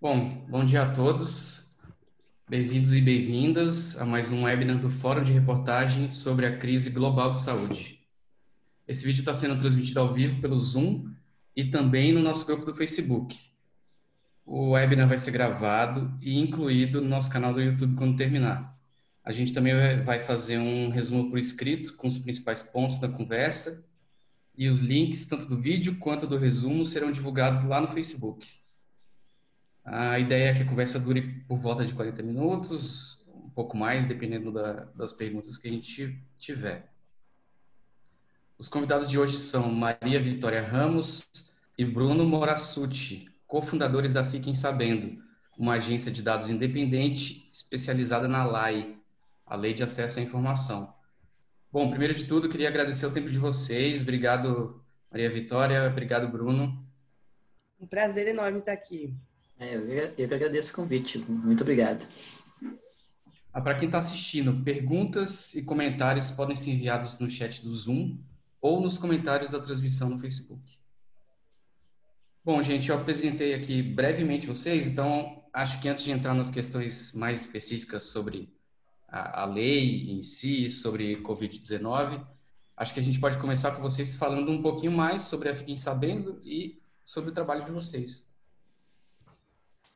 Bom dia a todos. Bem-vindos e bem-vindas a mais um webinar do Fórum de Reportagem sobre a crise global de saúde. Esse vídeo está sendo transmitido ao vivo pelo Zoom e também no nosso grupo do Facebook. O webinar vai ser gravado e incluído no nosso canal do YouTube quando terminar. A gente também vai fazer um resumo por escrito com os principais pontos da conversa e os links, tanto do vídeo quanto do resumo, serão divulgados lá no Facebook. A ideia é que a conversa dure por volta de 40 minutos, um pouco mais, dependendo das perguntas que a gente tiver. Os convidados de hoje são Maria Vitória Ramos e Bruno Morassutti, cofundadores da Fiquem Sabendo, uma agência de dados independente especializada na LAI, a Lei de Acesso à Informação. Bom, primeiro de tudo, queria agradecer o tempo de vocês. Obrigado, Maria Vitória. Obrigado, Bruno. Um prazer enorme estar aqui. Eu que agradeço o convite. Muito obrigado. Para quem está assistindo, perguntas e comentários podem ser enviados no chat do Zoom ou nos comentários da transmissão no Facebook. Bom, gente, eu apresentei aqui brevemente vocês, então acho que antes de entrar nas questões mais específicas sobre a lei em si, sobre Covid-19, acho que a gente pode começar com vocês falando um pouquinho mais sobre a Fiquem Sabendo e sobre o trabalho de vocês.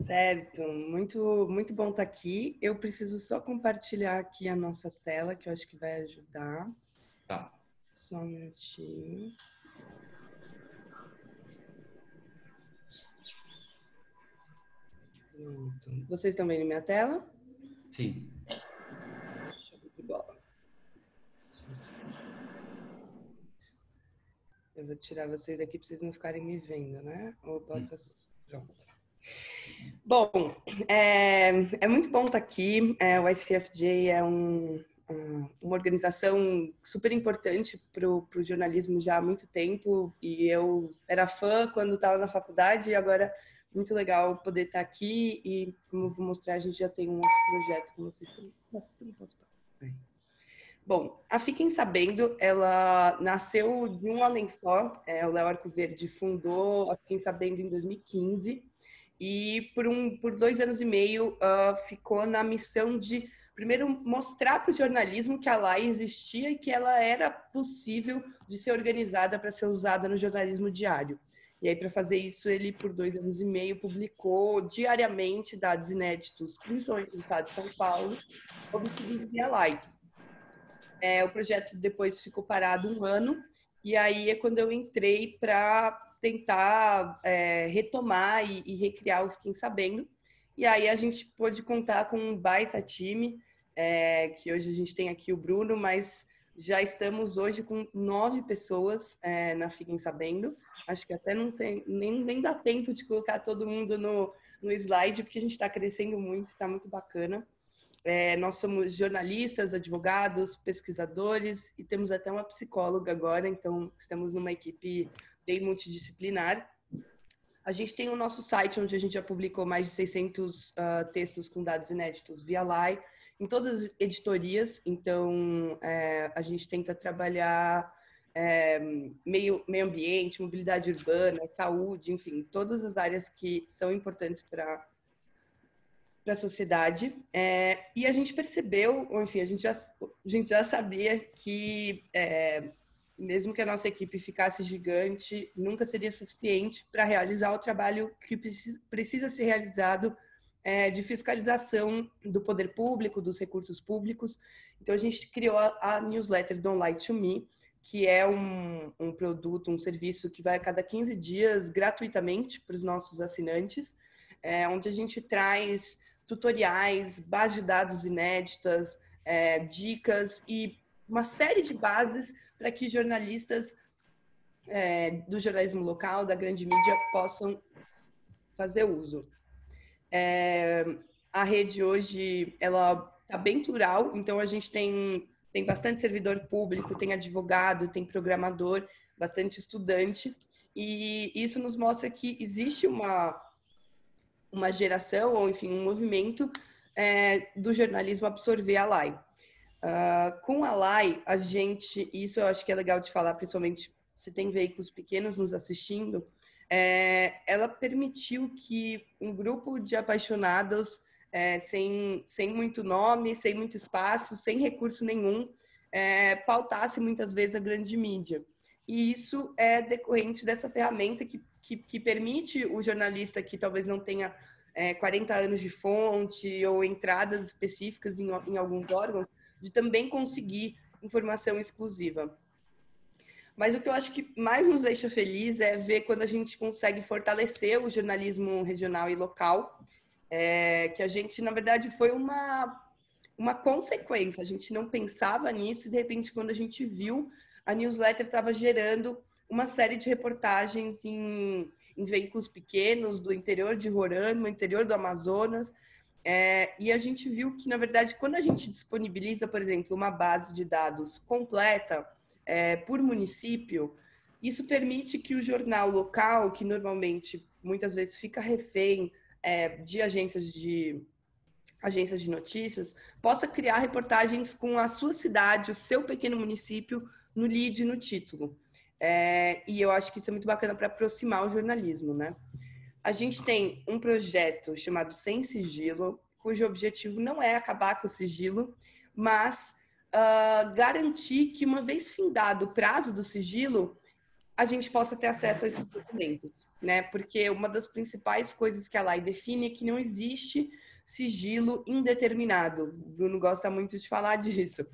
Certo, muito bom estar aqui. Eu preciso só compartilhar aqui a nossa tela, que eu acho que vai ajudar. Tá. Só um minutinho. Pronto. Vocês estão vendo minha tela? Sim. Eu vou tirar vocês daqui para vocês não ficarem me vendo, né? Ou bota assim. Pronto. Bom, é muito bom estar aqui. O ICFJ é uma organização super importante para o jornalismo já há muito tempo, e eu era fã quando estava na faculdade, e agora muito legal poder estar aqui, e como eu vou mostrar, a gente já tem um outro projeto com vocês também. Bom, a Fiquem Sabendo, ela nasceu de um homem só, o Léo Arcoverde fundou a Fiquem Sabendo em 2015, e por 2 anos e meio ficou na missão de, primeiro, mostrar para o jornalismo que a LAI existia e que ela era possível de ser organizada para ser usada no jornalismo diário. E aí, para fazer isso, ele, por 2 anos e meio, publicou diariamente dados inéditos, principalmente no estado de São Paulo, obtidos via LAI. O projeto depois ficou parado 1 ano, e aí é quando eu entrei para tentar retomar e recriar o Fiquem Sabendo. E aí a gente pôde contar com um baita time, que hoje a gente tem aqui o Bruno, mas já estamos hoje com 9 pessoas na Fiquem Sabendo. Acho que até não tem, nem dá tempo de colocar todo mundo no slide, porque a gente está crescendo muito, está muito bacana. Nós somos jornalistas, advogados, pesquisadores e temos até uma psicóloga agora, então estamos numa equipe bem multidisciplinar. A gente tem o nosso site, onde a gente já publicou mais de 600 textos com dados inéditos via LAI, em todas as editorias, então a gente tenta trabalhar meio ambiente, mobilidade urbana, saúde, enfim, todas as áreas que são importantes para a sociedade, e a gente percebeu, ou enfim, a gente já sabia que mesmo que a nossa equipe ficasse gigante, nunca seria suficiente para realizar o trabalho que precisa ser realizado de fiscalização do poder público, dos recursos públicos. Então, a gente criou a newsletter Don't Lie to Me, que é um produto, um serviço que vai a cada 15 dias gratuitamente para os nossos assinantes, onde a gente traz tutoriais, bases de dados inéditas, dicas e uma série de bases para que jornalistas do jornalismo local, da grande mídia, possam fazer uso. A rede hoje ela está bem plural, então a gente tem bastante servidor público, tem advogado, tem programador, bastante estudante, e isso nos mostra que existe uma geração, ou enfim, um movimento do jornalismo absorver a LAI. Com a LAI, a gente, isso eu acho que é legal de falar, principalmente se tem veículos pequenos nos assistindo, ela permitiu que um grupo de apaixonados, sem muito nome, sem muito espaço, sem recurso nenhum, pautasse muitas vezes a grande mídia. E isso é decorrente dessa ferramenta que permite o jornalista que talvez não tenha 40 anos de fonte ou entradas específicas em alguns órgãos, de também conseguir informação exclusiva. Mas o que eu acho que mais nos deixa feliz é ver quando a gente consegue fortalecer o jornalismo regional e local, que a gente, na verdade, foi uma consequência. A gente não pensava nisso e, de repente, quando a gente viu, a newsletter estava gerando uma série de reportagens em veículos pequenos do interior de Roraima, interior do Amazonas, e a gente viu que, na verdade, quando a gente disponibiliza, por exemplo, uma base de dados completa por município, isso permite que o jornal local, que normalmente, muitas vezes, fica refém de agências de notícias, possa criar reportagens com a sua cidade, o seu pequeno município, no lead e no título. E eu acho que isso é muito bacana para aproximar o jornalismo, né? A gente tem um projeto chamado Sem Sigilo, cujo objetivo não é acabar com o sigilo, mas garantir que, uma vez findado o prazo do sigilo, a gente possa ter acesso a esses documentos, né? Porque uma das principais coisas que a lei define é que não existe sigilo indeterminado. O Bruno gosta muito de falar disso.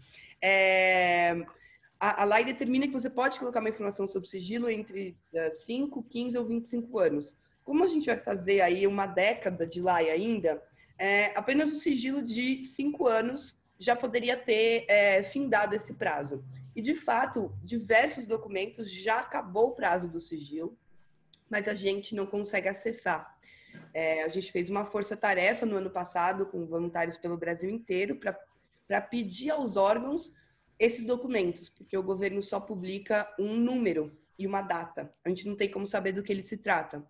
A lei determina que você pode colocar uma informação sobre sigilo entre 5, 15 ou 25 anos. Como a gente vai fazer aí uma década de lei ainda, apenas o sigilo de 5 anos já poderia ter findado esse prazo. E, de fato, diversos documentos já acabou o prazo do sigilo, mas a gente não consegue acessar. A gente fez uma força-tarefa no ano passado com voluntários pelo Brasil inteiro para pedir aos órgãos esses documentos, porque o governo só publica um número e uma data. A gente não tem como saber do que ele se trata.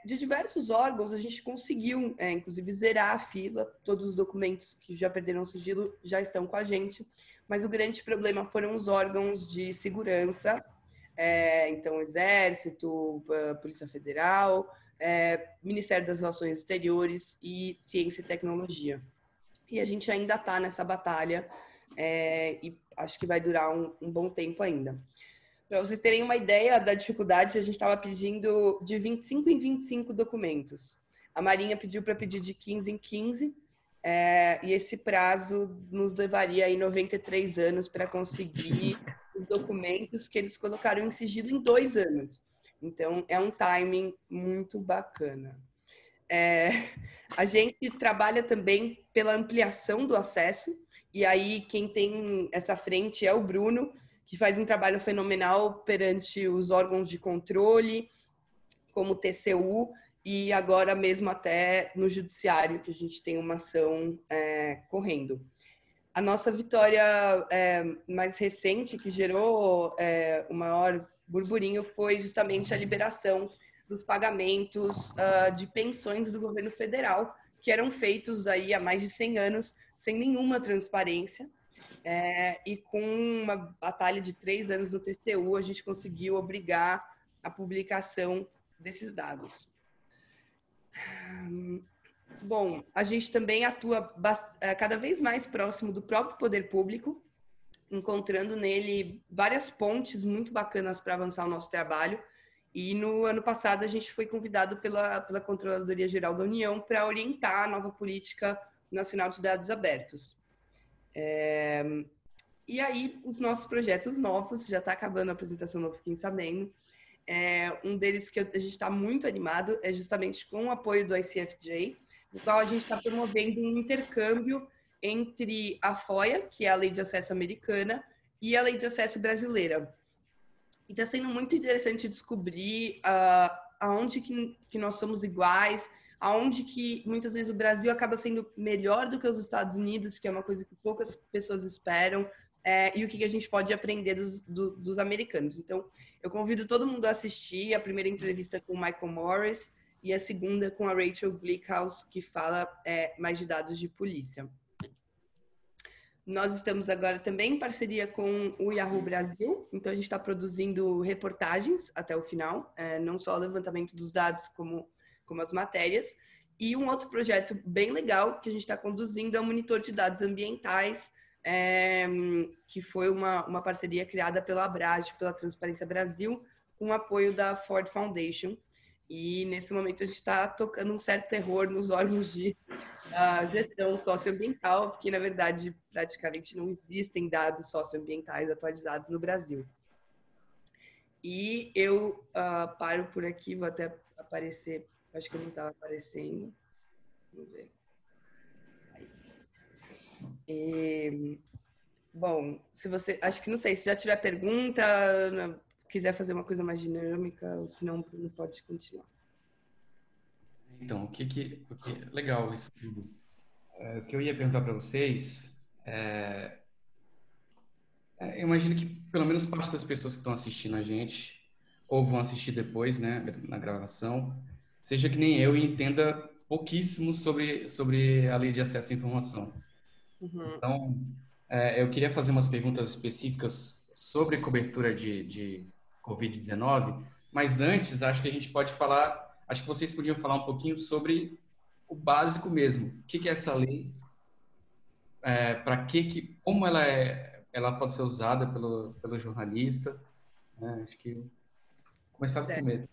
De diversos órgãos, a gente conseguiu, inclusive, zerar a fila. Todos os documentos que já perderam o sigilo já estão com a gente, mas o grande problema foram os órgãos de segurança, então, Exército, Polícia Federal, Ministério das Relações Exteriores e Ciência e Tecnologia. E a gente ainda está nessa batalha e acho que vai durar um bom tempo ainda. Para vocês terem uma ideia da dificuldade, a gente estava pedindo de 25 em 25 documentos. A Marinha pediu para pedir de 15 em 15, e esse prazo nos levaria aí 93 anos para conseguir os documentos que eles colocaram em sigilo em 2 anos. Então, é um timing muito bacana. A gente trabalha também pela ampliação do acesso, e aí quem tem essa frente é o Bruno, que faz um trabalho fenomenal perante os órgãos de controle, como o TCU, e agora mesmo até no judiciário, que a gente tem uma ação correndo. A nossa vitória mais recente, que gerou o maior burburinho, foi justamente a liberação dos pagamentos de pensões do governo federal, que eram feitos aí há mais de 100 anos, sem nenhuma transparência. E com uma batalha de 3 anos no TCU, a gente conseguiu obrigar a publicação desses dados. Bom, a gente também atua cada vez mais próximo do próprio poder público, encontrando nele várias pontes muito bacanas para avançar o nosso trabalho. E no ano passado a gente foi convidado pela Controladoria Geral da União para orientar a nova política nacional de dados abertos. E aí, os nossos projetos novos, já está acabando a apresentação do Fiquem Sabendo. Um deles que a gente está muito animado é justamente com o apoio do ICFJ, no qual a gente está promovendo um intercâmbio entre a FOIA, que é a Lei de Acesso Americana, e a Lei de Acesso Brasileira. E está sendo muito interessante descobrir aonde que nós somos iguais, aonde que muitas vezes o Brasil acaba sendo melhor do que os Estados Unidos, que é uma coisa que poucas pessoas esperam, e o que a gente pode aprender dos americanos. Então, eu convido todo mundo a assistir a primeira entrevista com o Michael Morris e a segunda com a Rachel Glickenhaus, que fala mais de dados de polícia. Nós estamos agora também em parceria com o Yahoo Brasil, então a gente está produzindo reportagens até o final, não só o levantamento dos dados como as matérias. E um outro projeto bem legal que a gente está conduzindo é o monitor de dados ambientais, que foi uma parceria criada pela Abrage, pela Transparência Brasil, com o apoio da Ford Foundation. E nesse momento a gente está tocando um certo terror nos órgãos de gestão socioambiental, porque na verdade praticamente não existem dados socioambientais atualizados no Brasil. E eu paro por aqui, vou até aparecer, acho que eu não estava aparecendo. Vamos ver. Bom, se você, acho que não sei, se já tiver pergunta, quiser fazer uma coisa mais dinâmica, ou se não, Bruno pode continuar. Então, legal isso tudo. O que eu ia perguntar para vocês eu imagino que pelo menos parte das pessoas que estão assistindo a gente, ou vão assistir depois, né, na gravação, seja que nem eu e entenda pouquíssimo sobre a lei de acesso à informação. Uhum. Então, eu queria fazer umas perguntas específicas sobre cobertura de Covid-19, mas antes, acho que a gente pode falar, acho que vocês podiam falar um pouquinho sobre o básico mesmo. O que é essa lei? Como ela pode ser usada pelo jornalista? Acho que começar do começo.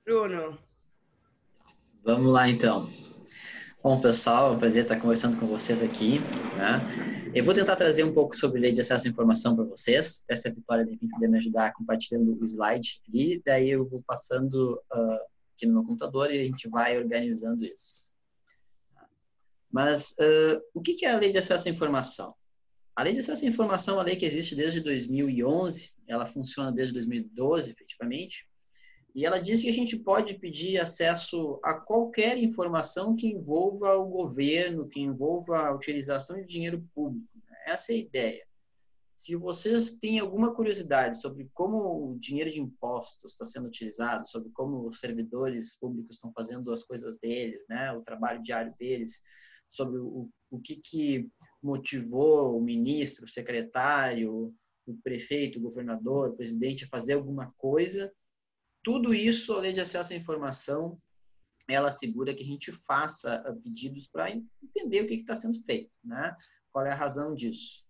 Bruno. Vamos lá, então. Bom, pessoal, é um prazer estar conversando com vocês aqui, né? Eu vou tentar trazer um pouco sobre lei de acesso à informação para vocês. Essa Vitória, de repente, poder me ajudar compartilhando o slide. E daí eu vou passando aqui no meu computador e a gente vai organizando isso. Mas o que é a lei de acesso à informação? A lei de acesso à informação é uma lei que existe desde 2011. Ela funciona desde 2012, efetivamente. E ela diz que a gente pode pedir acesso a qualquer informação que envolva o governo, que envolva a utilização de dinheiro público. Essa é a ideia. Se vocês têm alguma curiosidade sobre como o dinheiro de impostos está sendo utilizado, sobre como os servidores públicos estão fazendo as coisas deles, né, o trabalho diário deles, sobre o que motivou o ministro, o secretário, o prefeito, o governador, o presidente a fazer alguma coisa, tudo isso, a lei de acesso à informação, ela assegura que a gente faça pedidos para entender o que está sendo feito, né? Qual é a razão disso.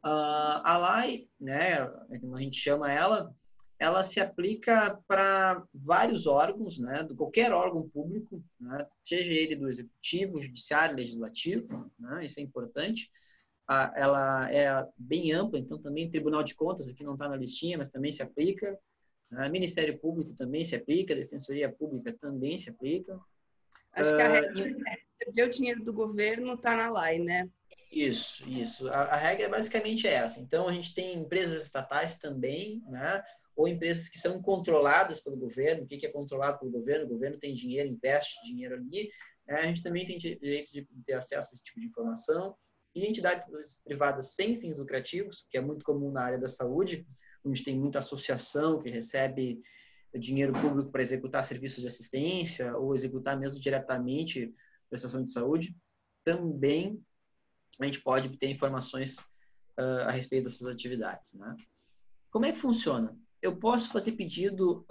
A lei, né, como a gente chama ela se aplica para vários órgãos, né, qualquer órgão público, né, seja ele do executivo, judiciário, legislativo, né, isso é importante. Ela é bem ampla, então também Tribunal de Contas, aqui não está na listinha, mas também se aplica. Ministério Público também se aplica, Defensoria Pública também se aplica. Acho que a regra é receber o dinheiro do governo está na lei, né? Isso. A regra é basicamente essa. Então, a gente tem empresas estatais também, né? Ou empresas que são controladas pelo governo. O que é controlado pelo governo? O governo tem dinheiro, investe dinheiro ali. A gente também tem direito de ter acesso a esse tipo de informação. E entidades privadas sem fins lucrativos, que é muito comum na área da saúde, onde tem muita associação que recebe dinheiro público para executar serviços de assistência ou executar mesmo diretamente prestação de saúde, também a gente pode obter informações a respeito dessas atividades, né? Como é que funciona? Eu posso fazer pedido,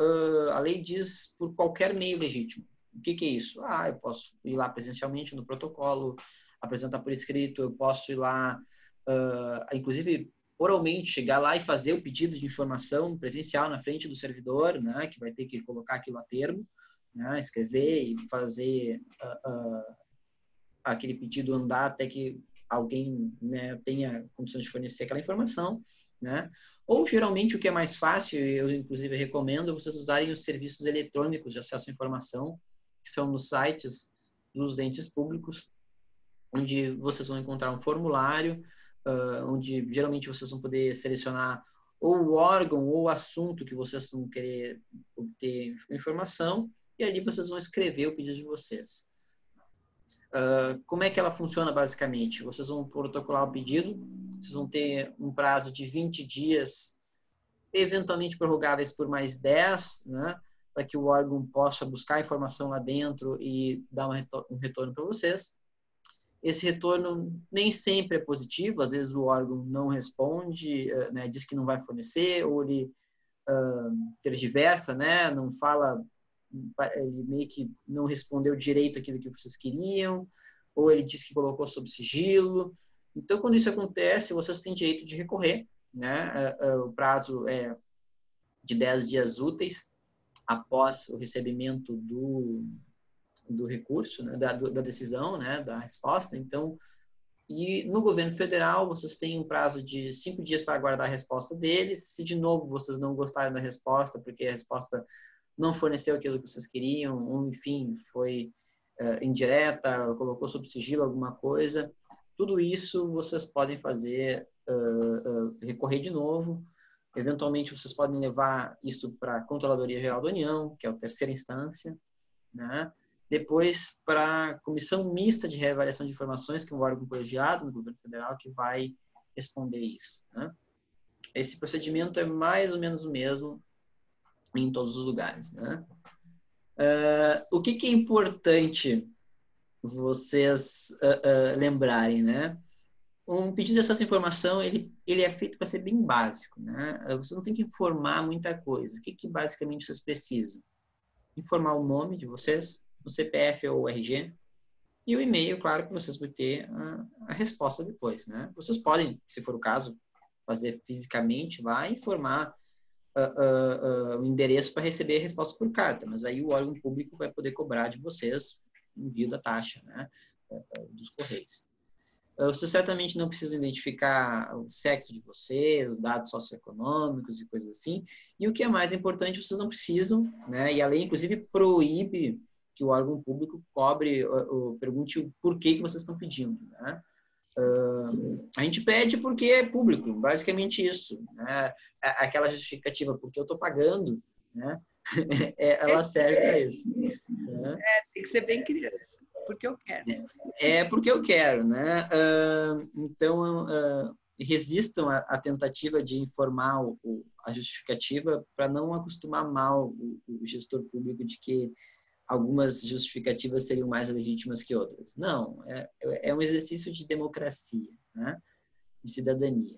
a lei diz, por qualquer meio legítimo. O que é isso? Eu posso ir lá presencialmente no protocolo, apresentar por escrito, eu posso ir lá, inclusive, oralmente, chegar lá e fazer o pedido de informação presencial na frente do servidor, né, que vai ter que colocar aquilo a termo, né, escrever e fazer aquele pedido andar até que alguém, né, tenha condições de fornecer aquela informação, né? Ou, geralmente, o que é mais fácil, eu, inclusive, recomendo vocês usarem os serviços eletrônicos de acesso à informação, que são nos sites dos entes públicos, onde vocês vão encontrar um formulário, onde geralmente vocês vão poder selecionar ou o órgão ou o assunto que vocês vão querer obter informação, e ali vocês vão escrever o pedido de vocês. Como é que ela funciona basicamente? Vocês vão protocolar o pedido, vocês vão ter um prazo de 20 dias, eventualmente prorrogáveis por mais 10, né, para que o órgão possa buscar informação lá dentro e dar um retorno para vocês. esse retorno nem sempre é positivo, às vezes o órgão não responde, né, diz que não vai fornecer, ou ele tergiversa, né, não fala, ele meio que não respondeu direito aquilo que vocês queriam, ou ele diz que colocou sob sigilo. Então, quando isso acontece, vocês têm direito de recorrer, né? O prazo é de 10 dias úteis após o recebimento do recurso, né? da decisão, né? Da resposta. Então, e no governo federal, vocês têm um prazo de 5 dias para aguardar a resposta deles. Se, de novo, vocês não gostarem da resposta, porque a resposta não forneceu aquilo que vocês queriam, ou, enfim, foi indireta, colocou sob sigilo alguma coisa, tudo isso vocês podem fazer, recorrer de novo. Eventualmente, vocês podem levar isso para a Controladoria Geral da União, que é a terceira instância, né? Depois, para a Comissão Mista de Reavaliação de Informações, que é um órgão colegiado no governo federal, que vai responder isso, né? Esse procedimento é mais ou menos o mesmo em todos os lugares, né? O que é importante vocês lembrarem, né? Um pedido de acesso à informação, ele é feito para ser bem básico, né? Você não tem que informar muita coisa. O que basicamente vocês precisam? Informar o nome de vocês, o CPF ou o RG, e o e-mail, claro que vocês vão ter a resposta depois, né? Vocês podem, se for o caso, fazer fisicamente lá e informar o endereço para receber a resposta por carta, mas aí o órgão público vai poder cobrar de vocês o envio da taxa, né? Dos correios. Vocês certamente não precisam identificar o sexo de vocês, os dados socioeconômicos e coisas assim. E o que é mais importante, vocês não precisam, né? E a lei, inclusive, proíbe que o órgão público cobre, pergunte o porquê que vocês estão pedindo, né? A gente pede porque é público, basicamente isso, né? Aquela justificativa, porque eu estou pagando, né? Ela serve para isso. Né? Tem que ser bem criança, porque eu quero. Porque eu quero, né? Então, resistam à tentativa de informar a justificativa para não acostumar mal o gestor público de que algumas justificativas seriam mais legítimas que outras. Não, é um exercício de democracia, né? De cidadania.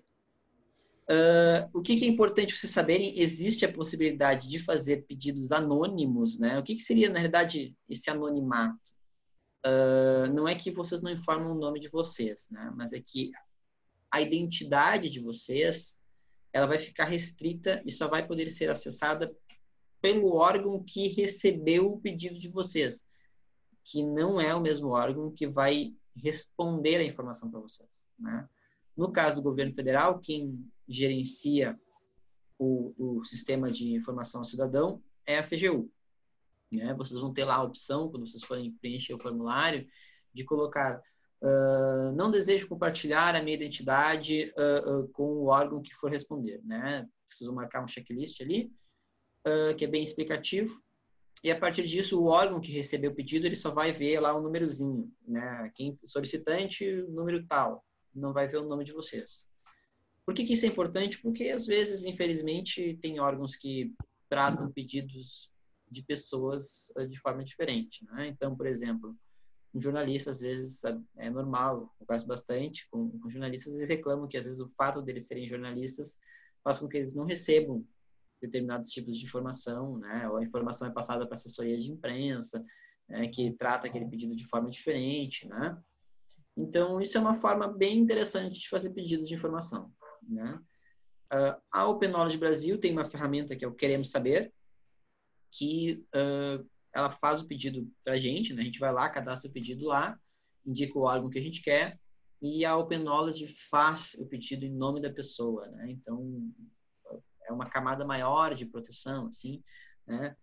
O que é importante vocês saberem, existe a possibilidade de fazer pedidos anônimos, né? O que seria, na realidade, esse anonimato? Não é que vocês não informam o nome de vocês, né? Mas é que a identidade de vocês, ela vai ficar restrita e só vai poder ser acessada pelo órgão que recebeu o pedido de vocês, que não é o mesmo órgão que vai responder a informação para vocês, né? No caso do governo federal, quem gerencia o sistema de informação ao cidadão é a CGU, né? Vocês vão ter lá a opção, quando vocês forem preencher o formulário, de colocar não desejo compartilhar a minha identidade com o órgão que for responder, né? Precisam marcar um checklist ali, que é bem explicativo, e a partir disso o órgão que recebeu o pedido, ele só vai ver lá um númerozinho, né? Quem solicitante, número tal, não vai ver o nome de vocês. Por que isso é importante? Porque às vezes, infelizmente, tem órgãos que tratam pedidos de pessoas de forma diferente, né? Então, por exemplo, um jornalista, às vezes, é normal, eu converso bastante com jornalistas, eles reclamam que às vezes o fato deles serem jornalistas faz com que eles não recebam determinados tipos de informação, né? Ou a informação é passada para a assessoria de imprensa, né? Que trata aquele pedido de forma diferente, né? Então, isso é uma forma bem interessante de fazer pedidos de informação, né? A Open Knowledge Brasil tem uma ferramenta que é o Queremos Saber, que ela faz o pedido para a gente, né? A gente vai lá, cadastra o pedido lá, indica o órgão que a gente quer, e a Open Knowledge faz o pedido em nome da pessoa, né? Então, é uma camada maior de proteção, assim, né?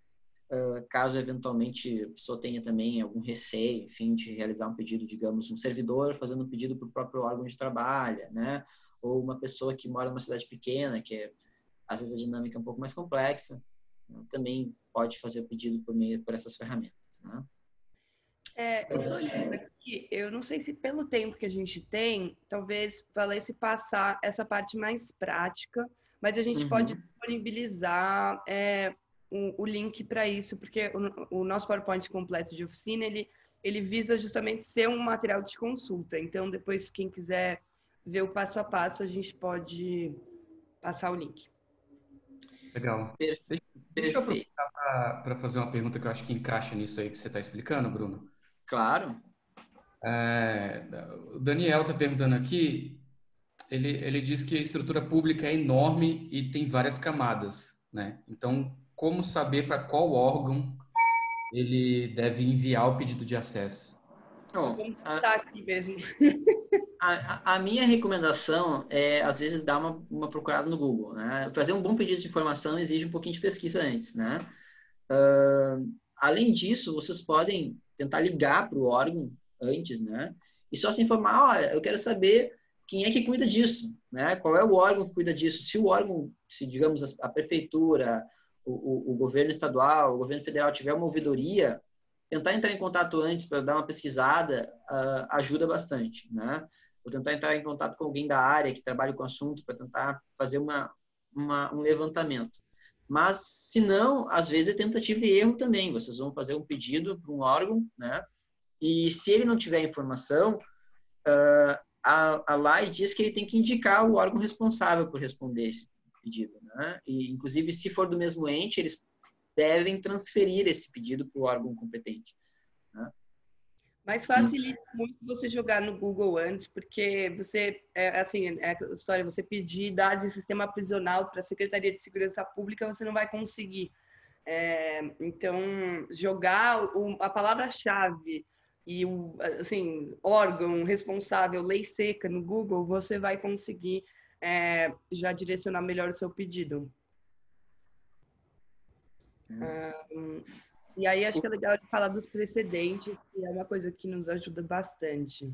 Caso eventualmente a pessoa tenha também algum receio, enfim, de realizar um pedido, digamos, um servidor fazendo um pedido para o próprio órgão de trabalho, né? Ou uma pessoa que mora numa cidade pequena, que às vezes a dinâmica é um pouco mais complexa, né? Também pode fazer o pedido por essas ferramentas, né? Eu estou olhando aqui, eu não sei se pelo tempo que a gente tem, talvez valesse passar essa parte mais prática, mas a gente pode disponibilizar o link para isso, porque o nosso PowerPoint completo de oficina, ele visa justamente ser um material de consulta. Então, depois, quem quiser ver o passo a passo, a gente pode passar o link. Legal. Deixa eu Perfeito. aproveitar para fazer uma pergunta que eu acho que encaixa nisso aí que você está explicando, Bruno. Claro. O Daniel está perguntando aqui, ele diz que a estrutura pública é enorme e tem várias camadas, né? Então, como saber para qual órgão ele deve enviar o pedido de acesso? Bom, Vamos estar aqui mesmo. a minha recomendação é, às vezes, dar uma procurada no Google, né? Fazer um bom pedido de informação exige um pouquinho de pesquisa antes, né? Além disso, vocês podem tentar ligar para o órgão antes, né? E só se informar, olha, eu quero saber quem é que cuida disso, né? Qual é o órgão que cuida disso? Se o órgão, se digamos a prefeitura, o governo estadual, o governo federal tiver uma ouvidoria, tentar entrar em contato antes para dar uma pesquisada ajuda bastante, né? Ou tentar entrar em contato com alguém da área que trabalha com o assunto para tentar fazer um levantamento. Mas, se não, às vezes é tentativa e erro também. Vocês vão fazer um pedido para um órgão, né? E se ele não tiver informação, a lei diz que ele tem que indicar o órgão responsável por responder esse pedido, né? E, inclusive, se for do mesmo ente, eles devem transferir esse pedido para o órgão competente, né? Mas facilita muito você jogar no Google antes, porque você, assim, é a história, você pedir dados de sistema prisional para a Secretaria de Segurança Pública, você não vai conseguir. Então, jogar a palavra-chave e o, assim, órgão responsável, lei seca no Google, você vai conseguir já direcionar melhor o seu pedido. E aí acho que é legal de falar dos precedentes, que é uma coisa que nos ajuda bastante.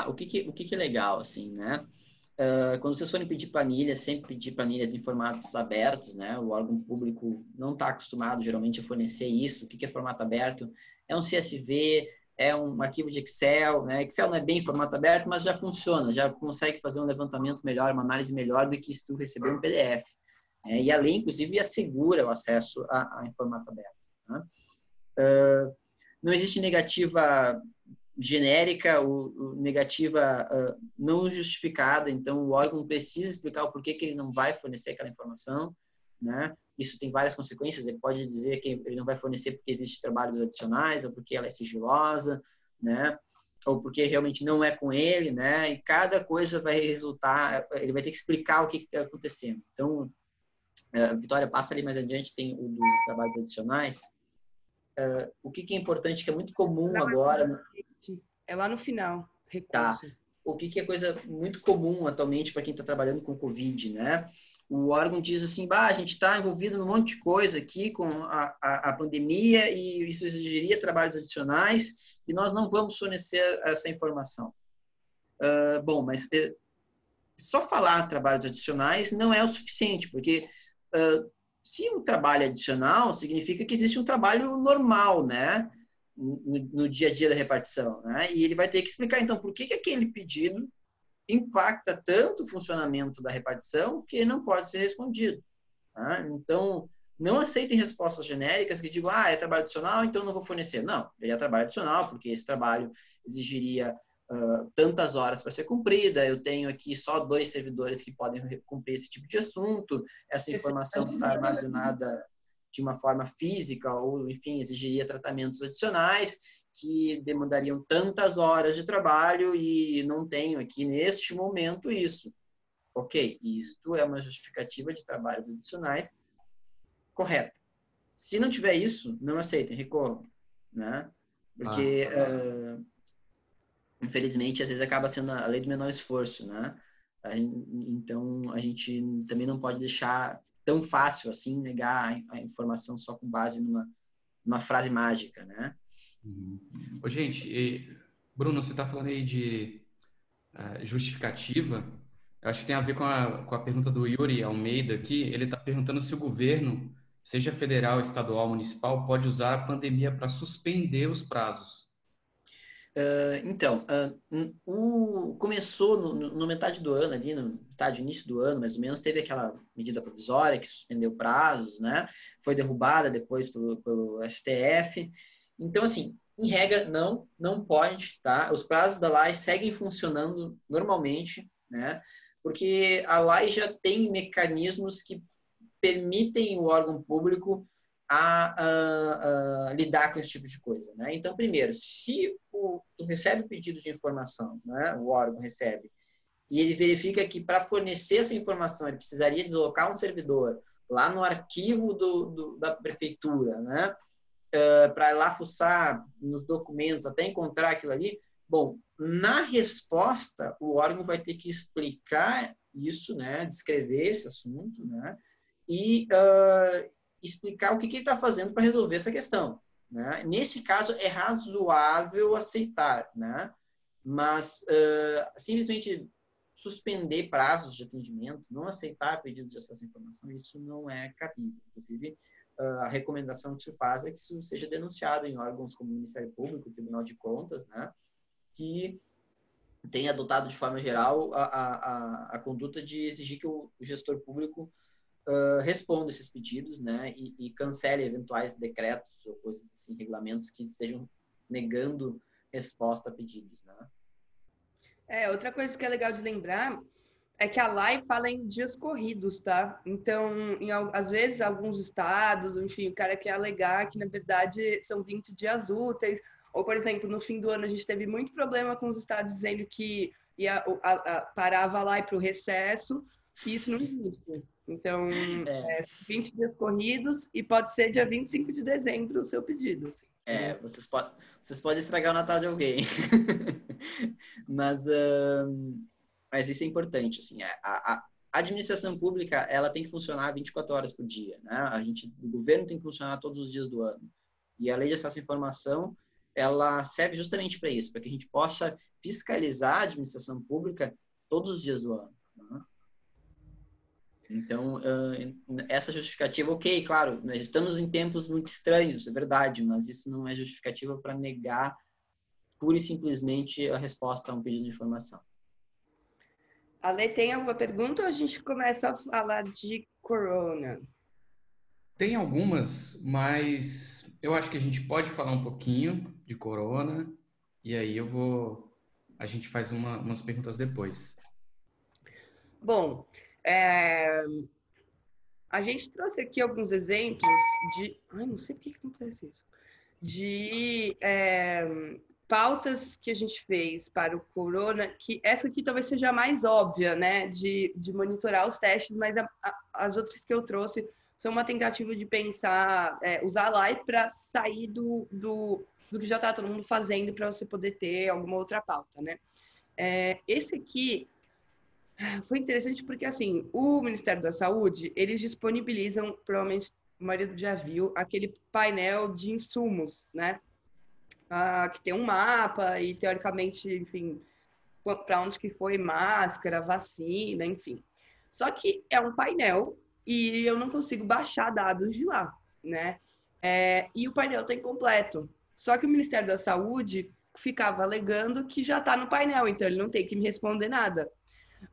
O que é legal, assim, né? Quando vocês forem pedir planilha, sempre pedir planilhas em formatos abertos, né? O órgão público não está acostumado, geralmente, a fornecer isso. O que é formato aberto? É um CSV, é um arquivo de Excel, né? Excel não é bem formato aberto, mas já funciona, já consegue fazer um levantamento melhor, uma análise melhor do que se tu receber um PDF. E além, inclusive, assegura o acesso em formato aberto, né? Não existe negativa genérica ou negativa não justificada, então o órgão precisa explicar o porquê que ele não vai fornecer aquela informação, né? Isso tem várias consequências, ele pode dizer que ele não vai fornecer porque existem trabalhos adicionais, ou porque ela é sigilosa, né? Ou porque realmente não é com ele, né? E cada coisa vai resultar, ele vai ter que explicar o que está acontecendo. Então, a Vitória passa ali mais adiante, tem o dos trabalhos adicionais. O que é importante, que é muito comum agora... É lá no final, Tá. recurso. O que é coisa muito comum atualmente para quem está trabalhando com Covid, né? O órgão diz assim, a gente está envolvido num monte de coisa aqui com a pandemia e isso exigiria trabalhos adicionais e nós não vamos fornecer essa informação. Bom, mas só falar trabalhos adicionais não é o suficiente, porque se um trabalho adicional significa que existe um trabalho normal, né? No dia a dia da repartição, né? E ele vai ter que explicar, então, por que aquele pedido impacta tanto o funcionamento da repartição que não pode ser respondido, tá? Então, não aceitem respostas genéricas que digam, é trabalho adicional, então não vou fornecer. Não, ele é trabalho adicional, porque esse trabalho exigiria tantas horas para ser cumprida, eu tenho aqui só 2 servidores que podem cumprir esse tipo de assunto, essa informação está armazenada de uma forma física ou, enfim, exigiria tratamentos adicionais que demandariam tantas horas de trabalho e não tenho aqui neste momento isso. Ok, isto é uma justificativa de trabalhos adicionais correta. Se não tiver isso, não aceitem, recorram, né? Porque, infelizmente, às vezes acaba sendo a lei do menor esforço, né? Então, a gente também não pode deixar tão fácil assim negar a informação só com base numa frase mágica, né? Ô, gente, Bruno, você está falando aí de justificativa. Eu acho que tem a ver com a pergunta do Yuri Almeida aqui. Ele está perguntando se o governo, seja federal, estadual, municipal, pode usar a pandemia para suspender os prazos. Então, começou no metade do ano, ali, no início do ano, mais ou menos, teve aquela medida provisória que suspendeu prazos, né? Foi derrubada depois pelo STF. Então, assim, Em regra, não pode, tá? Os prazos da lei seguem funcionando normalmente, né? Porque a lei já tem mecanismos que permitem o órgão público a lidar com esse tipo de coisa, né? Então, primeiro, se tu recebe o pedido de informação, né? O órgão recebe, e ele verifica que para fornecer essa informação ele precisaria deslocar um servidor lá no arquivo da prefeitura, né? Para ir lá fuçar nos documentos até encontrar aquilo ali. Bom, na resposta, o órgão vai ter que explicar isso, né? Descrever esse assunto, né? E explicar o que ele está fazendo para resolver essa questão, né? Nesse caso, é razoável aceitar, né? Mas simplesmente suspender prazos de atendimento, não aceitar pedidos de acesso à informação, isso não é cabível. Inclusive, a recomendação que se faz é que isso seja denunciado em órgãos como o Ministério Público, o Tribunal de Contas, né? Que tem adotado de forma geral a conduta de exigir que o gestor público responda esses pedidos, né? E cancele eventuais decretos ou coisas assim, regulamentos que estejam negando resposta a pedidos, né? Outra coisa que é legal de lembrar é que a lei fala em dias corridos, tá? Então, às vezes, alguns estados, enfim, o cara quer alegar que, na verdade, são 20 dias úteis. Ou, por exemplo, no fim do ano, a gente teve muito problema com os estados dizendo que parava a lei para o recesso, e isso não existe. Então, 20 dias corridos e pode ser dia 25 de dezembro o seu pedido. Assim. Vocês podem estragar o Natal de alguém. Mas isso é importante. Assim, a administração pública ela tem que funcionar 24 horas por dia. Né? O governo tem que funcionar todos os dias do ano. E a lei de acesso à informação ela serve justamente para isso, para que a gente possa fiscalizar a administração pública todos os dias do ano. Né? Então, essa justificativa, ok, claro, nós estamos em tempos muito estranhos, é verdade, mas isso não é justificativa para negar pura e simplesmente a resposta a um pedido de informação. Ale, tem alguma pergunta ou a gente começa a falar de corona? Tem algumas, mas eu acho que a gente pode falar um pouquinho de corona e aí a gente faz umas perguntas depois. Bom, a gente trouxe aqui alguns exemplos de... Ai, não sei por que acontece isso. De pautas que a gente fez para o corona, que essa aqui talvez seja a mais óbvia, né? De monitorar os testes, mas as outras que eu trouxe são uma tentativa de pensar, usar a live para sair do que já está todo mundo fazendo para você poder ter alguma outra pauta, né? Esse aqui foi interessante porque, assim, o Ministério da Saúde, eles disponibilizam, provavelmente o marido já viu, aquele painel de insumos, né? Que tem um mapa e, teoricamente, enfim, para onde que foi máscara, vacina, enfim. Só que é um painel e eu não consigo baixar dados de lá, né? E o painel está incompleto. Só que o Ministério da Saúde ficava alegando que já está no painel, então ele não tem que me responder nada.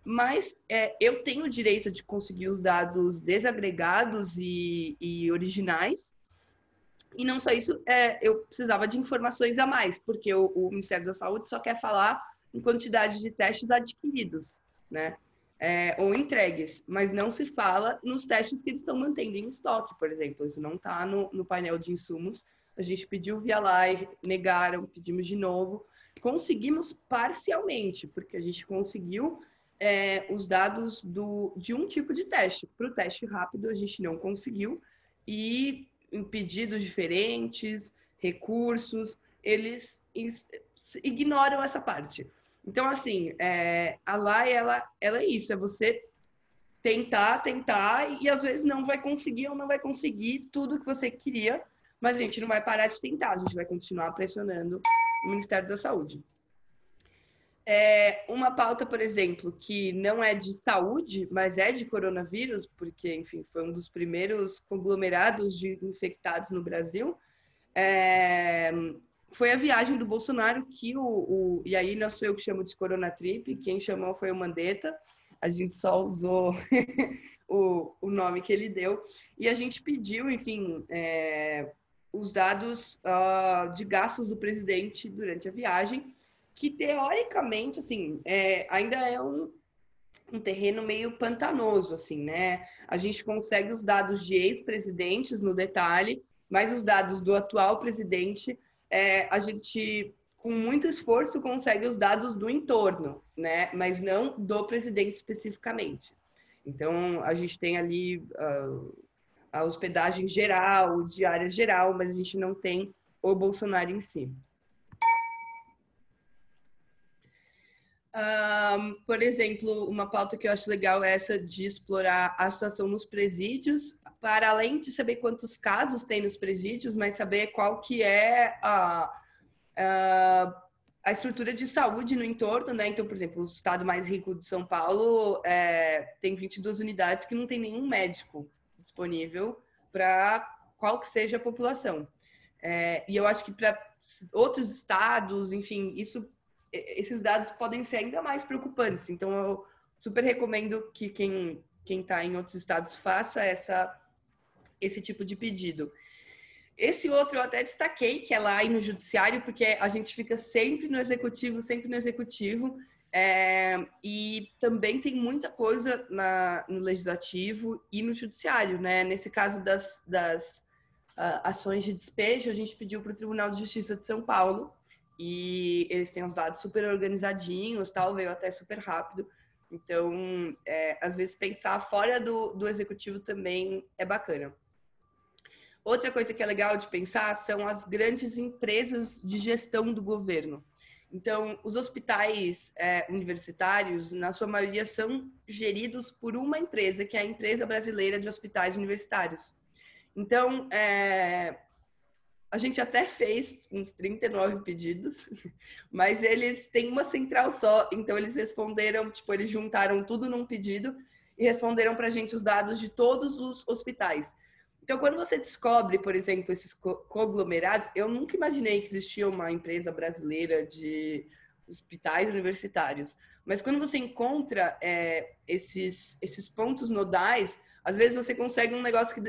Mas eu tenho o direito de conseguir os dados desagregados e originais. E não só isso, eu precisava de informações a mais, porque o Ministério da Saúde só quer falar em quantidade de testes adquiridos, né? Ou entregues, mas não se fala nos testes que eles estão mantendo em estoque, por exemplo. Isso não está no painel de insumos. A gente pediu via live, negaram, pedimos de novo. Conseguimos parcialmente, porque a gente conseguiu os dados de um tipo de teste. Para o teste rápido, a gente não conseguiu. E em pedidos diferentes, recursos, eles ignoram essa parte. Então, assim, a lei, ela é isso, é você tentar, e às vezes não vai conseguir ou não vai conseguir tudo que você queria, mas a gente não vai parar de tentar, a gente vai continuar pressionando o Ministério da Saúde. Uma pauta, por exemplo, que não é de saúde, mas é de coronavírus, porque, enfim, foi um dos primeiros conglomerados de infectados no Brasil, foi a viagem do Bolsonaro, que e aí não sou eu que chamo de Corona Trip, quem chamou foi o Mandetta, a gente só usou o nome que ele deu, e a gente pediu, enfim, os dados de gastos do presidente durante a viagem, que teoricamente, assim, ainda é um terreno meio pantanoso, assim, né? A gente consegue os dados de ex-presidentes no detalhe, mas os dados do atual presidente, a gente, com muito esforço, consegue os dados do entorno, né? Mas não do presidente especificamente. Então, a gente tem ali a hospedagem geral, diária geral, mas a gente não tem o Bolsonaro em si. Por exemplo, uma pauta que eu acho legal é essa de explorar a situação nos presídios, para além de saber quantos casos tem nos presídios, mas saber qual que é a estrutura de saúde no entorno, né? Então, por exemplo, o estado mais rico de São Paulo tem 22 unidades que não tem nenhum médico disponível para qual que seja a população. E eu acho que para outros estados, enfim, esses dados podem ser ainda mais preocupantes. Então, eu super recomendo que quem está em outros estados faça esse tipo de pedido. Esse outro eu até destaquei, que é lá no judiciário, porque a gente fica sempre no executivo, e também tem muita coisa no legislativo e no judiciário, né? Nesse caso das ações de despejo, a gente pediu para o Tribunal de Justiça de São Paulo, e eles têm os dados super organizadinhos, tal, veio até super rápido. Então, às vezes, pensar fora do executivo também é bacana. Outra coisa que é legal de pensar são as grandes empresas de gestão do governo. Então, os hospitais universitários, na sua maioria, são geridos por uma empresa, que é a Empresa Brasileira de Hospitais Universitários. Então, a gente até fez uns 39 pedidos, mas eles têm uma central só, então eles responderam, eles juntaram tudo num pedido e responderam para a gente os dados de todos os hospitais. Então, quando você descobre, por exemplo, esses conglomerados, eu nunca imaginei que existia uma empresa brasileira de hospitais universitários, mas quando você encontra esses pontos nodais, às vezes você consegue um negócio que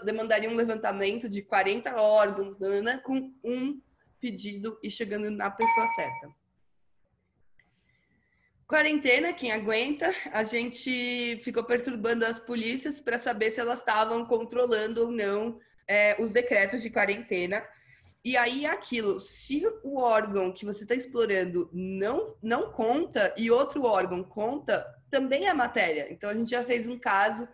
demandaria um levantamento de 40 órgãos, né, com um pedido e chegando na pessoa certa. Quarentena, quem aguenta, a gente ficou perturbando as polícias para saber se elas estavam controlando ou não os decretos de quarentena. E aí aquilo, se o órgão que você está explorando não conta e outro órgão conta, também é matéria. Então a gente já fez um caso,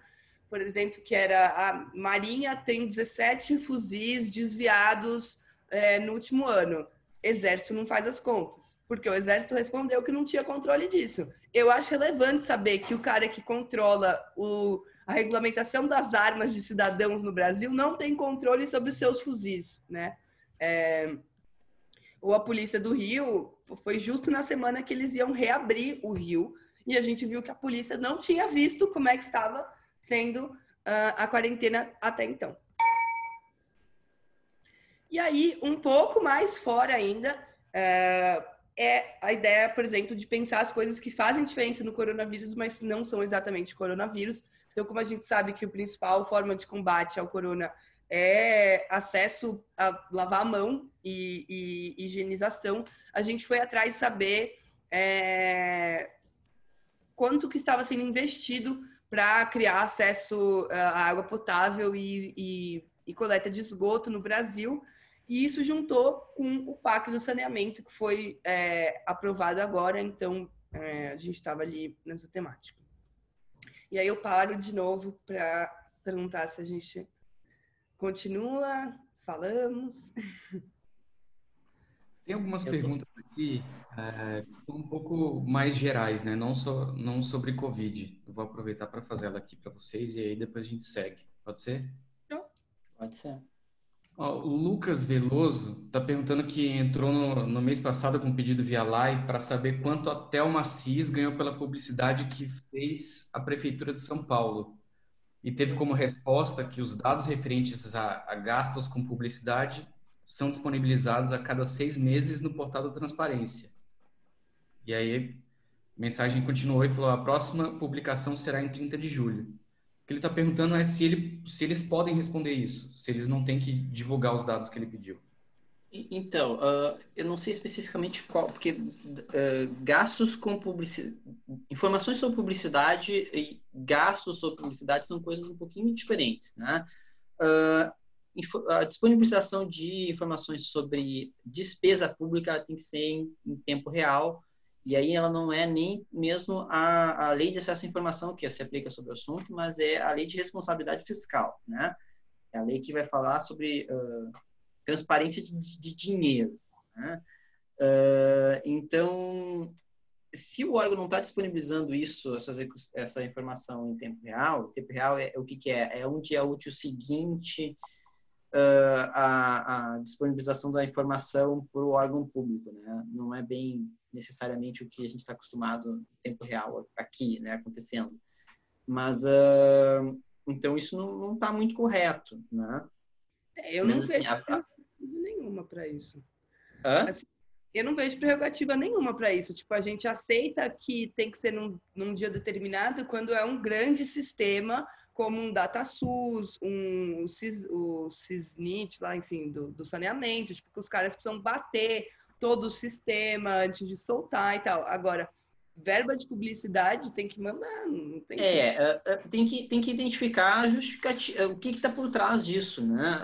por exemplo, que era a Marinha tem 17 fuzis desviados no último ano. Exército não faz as contas, porque o Exército respondeu que não tinha controle disso. Eu acho relevante saber que o cara que controla a regulamentação das armas de cidadãos no Brasil não tem controle sobre os seus fuzis, né? Ou a polícia do Rio, foi justo na semana que eles iam reabrir o Rio, e a gente viu que a polícia não tinha visto como é que estava sendo a quarentena até então. E aí, um pouco mais fora ainda, é a ideia, por exemplo, de pensar as coisas que fazem diferença no coronavírus, mas não são exatamente coronavírus. Então, como a gente sabe que a principal forma de combate ao corona é acesso a lavar a mão e higienização, a gente foi atrás de saber quanto que estava sendo investido para criar acesso à água potável e coleta de esgoto no Brasil. E isso juntou com o PAC do saneamento, que foi aprovado agora, então a gente estava ali nessa temática. E aí eu paro de novo para perguntar se a gente continua, falamos. Tem algumas perguntas aqui um pouco mais gerais, né? Não sobre Covid. Eu vou aproveitar para fazer ela aqui para vocês e aí depois a gente segue. Pode ser? Pode ser. O Lucas Veloso está perguntando que entrou no mês passado com um pedido via live para saber quanto a Thelma Assis ganhou pela publicidade que fez a Prefeitura de São Paulo. E teve como resposta que os dados referentes a gastos com publicidade são disponibilizados a cada 6 meses no portal da Transparência. E aí a mensagem continuou e falou: a próxima publicação será em 30 de julho. O que ele está perguntando é se eles podem responder isso, se eles não têm que divulgar os dados que ele pediu. Então, eu não sei especificamente qual, porque gastos com publicidade, informações sobre publicidade e gastos sobre publicidade são coisas um pouquinho diferentes, né? A disponibilização de informações sobre despesa pública tem que ser em tempo real, e aí ela não é nem mesmo a lei de acesso à informação que se aplica sobre o assunto, mas é a lei de responsabilidade fiscal, né? É a lei que vai falar sobre transparência de dinheiro, né? Então, se o órgão não está disponibilizando essa informação em tempo real é o que é? É um dia útil seguinte a disponibilização da informação para o órgão público, né? Não é bem necessariamente o que a gente está acostumado em tempo real aqui, né, acontecendo. Mas, então, isso não está muito correto, né? Eu não vejo prerrogativa nenhuma para isso. Assim, eu não vejo prerrogativa nenhuma para isso. Tipo, a gente aceita que tem que ser num dia determinado quando é um grande sistema, como um DataSUS, o Cisnit, lá, enfim, do saneamento, tipo, que os caras precisam bater todo o sistema antes de soltar e tal. Agora, verba de publicidade tem que mandar, não tem tem que identificar o que está por trás disso, né?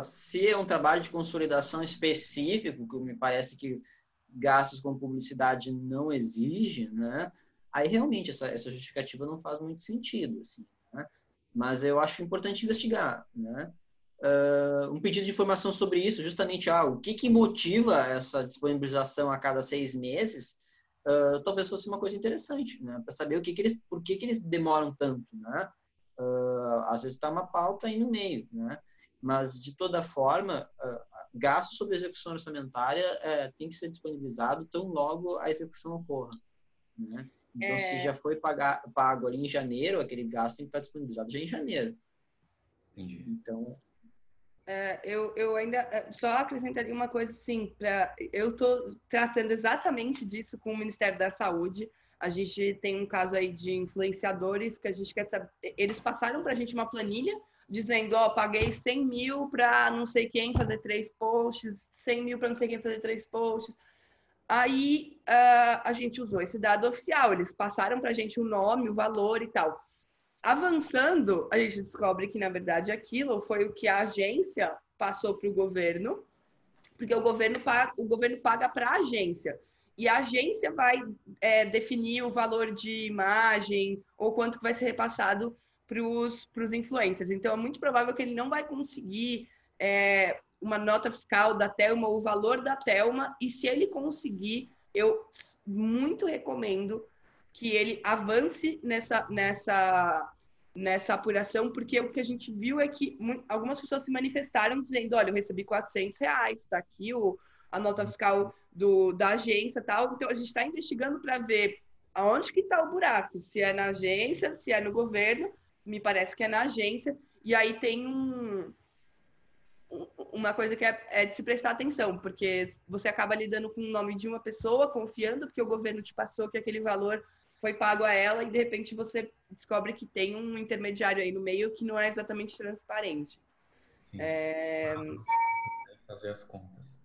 Se é um trabalho de consolidação específico, que me parece que gastos com publicidade não exige, né? Aí realmente essa justificativa não faz muito sentido, assim, né? Mas eu acho importante investigar, né? Um pedido de informação sobre isso, justamente o que motiva essa disponibilização a cada 6 meses, talvez fosse uma coisa interessante, né? Para saber por que eles demoram tanto, né? Às vezes está uma pauta aí no meio, né? Mas, de toda forma, gasto sobre execução orçamentária tem que ser disponibilizado tão logo a execução ocorra, né? Então, se já foi pago ali em janeiro, aquele gasto tem que estar disponibilizado já em janeiro. Entendi. Então... eu ainda só acrescentaria uma coisa assim, eu estou tratando exatamente disso com o Ministério da Saúde. A gente tem um caso aí de influenciadores que a gente quer saber. Eles passaram para a gente uma planilha dizendo, paguei 100 mil para não sei quem fazer 3 posts, 100 mil para não sei quem fazer 3 posts. Aí a gente usou esse dado oficial, eles passaram para a gente o nome, o valor e tal. Avançando, a gente descobre que, na verdade, aquilo foi o que a agência passou para o governo, porque o governo paga para a agência. E a agência vai definir o valor de imagem ou quanto vai ser repassado para os influencers. Então, é muito provável que ele não vai conseguir uma nota fiscal da Telma, o valor da Telma, e se ele conseguir, eu muito recomendo que ele avance nessa apuração, porque o que a gente viu é que algumas pessoas se manifestaram dizendo, olha, eu recebi R$400, está aqui a nota fiscal da agência e tal. Então, a gente está investigando para ver aonde que está o buraco, se é na agência, se é no governo. Me parece que é na agência. E aí tem uma coisa que é de se prestar atenção, porque você acaba lidando com o nome de uma pessoa, confiando, porque o governo te passou que aquele valor foi pago a ela, e de repente você descobre que tem um intermediário aí no meio que não é exatamente transparente. Sim. Fazer as contas.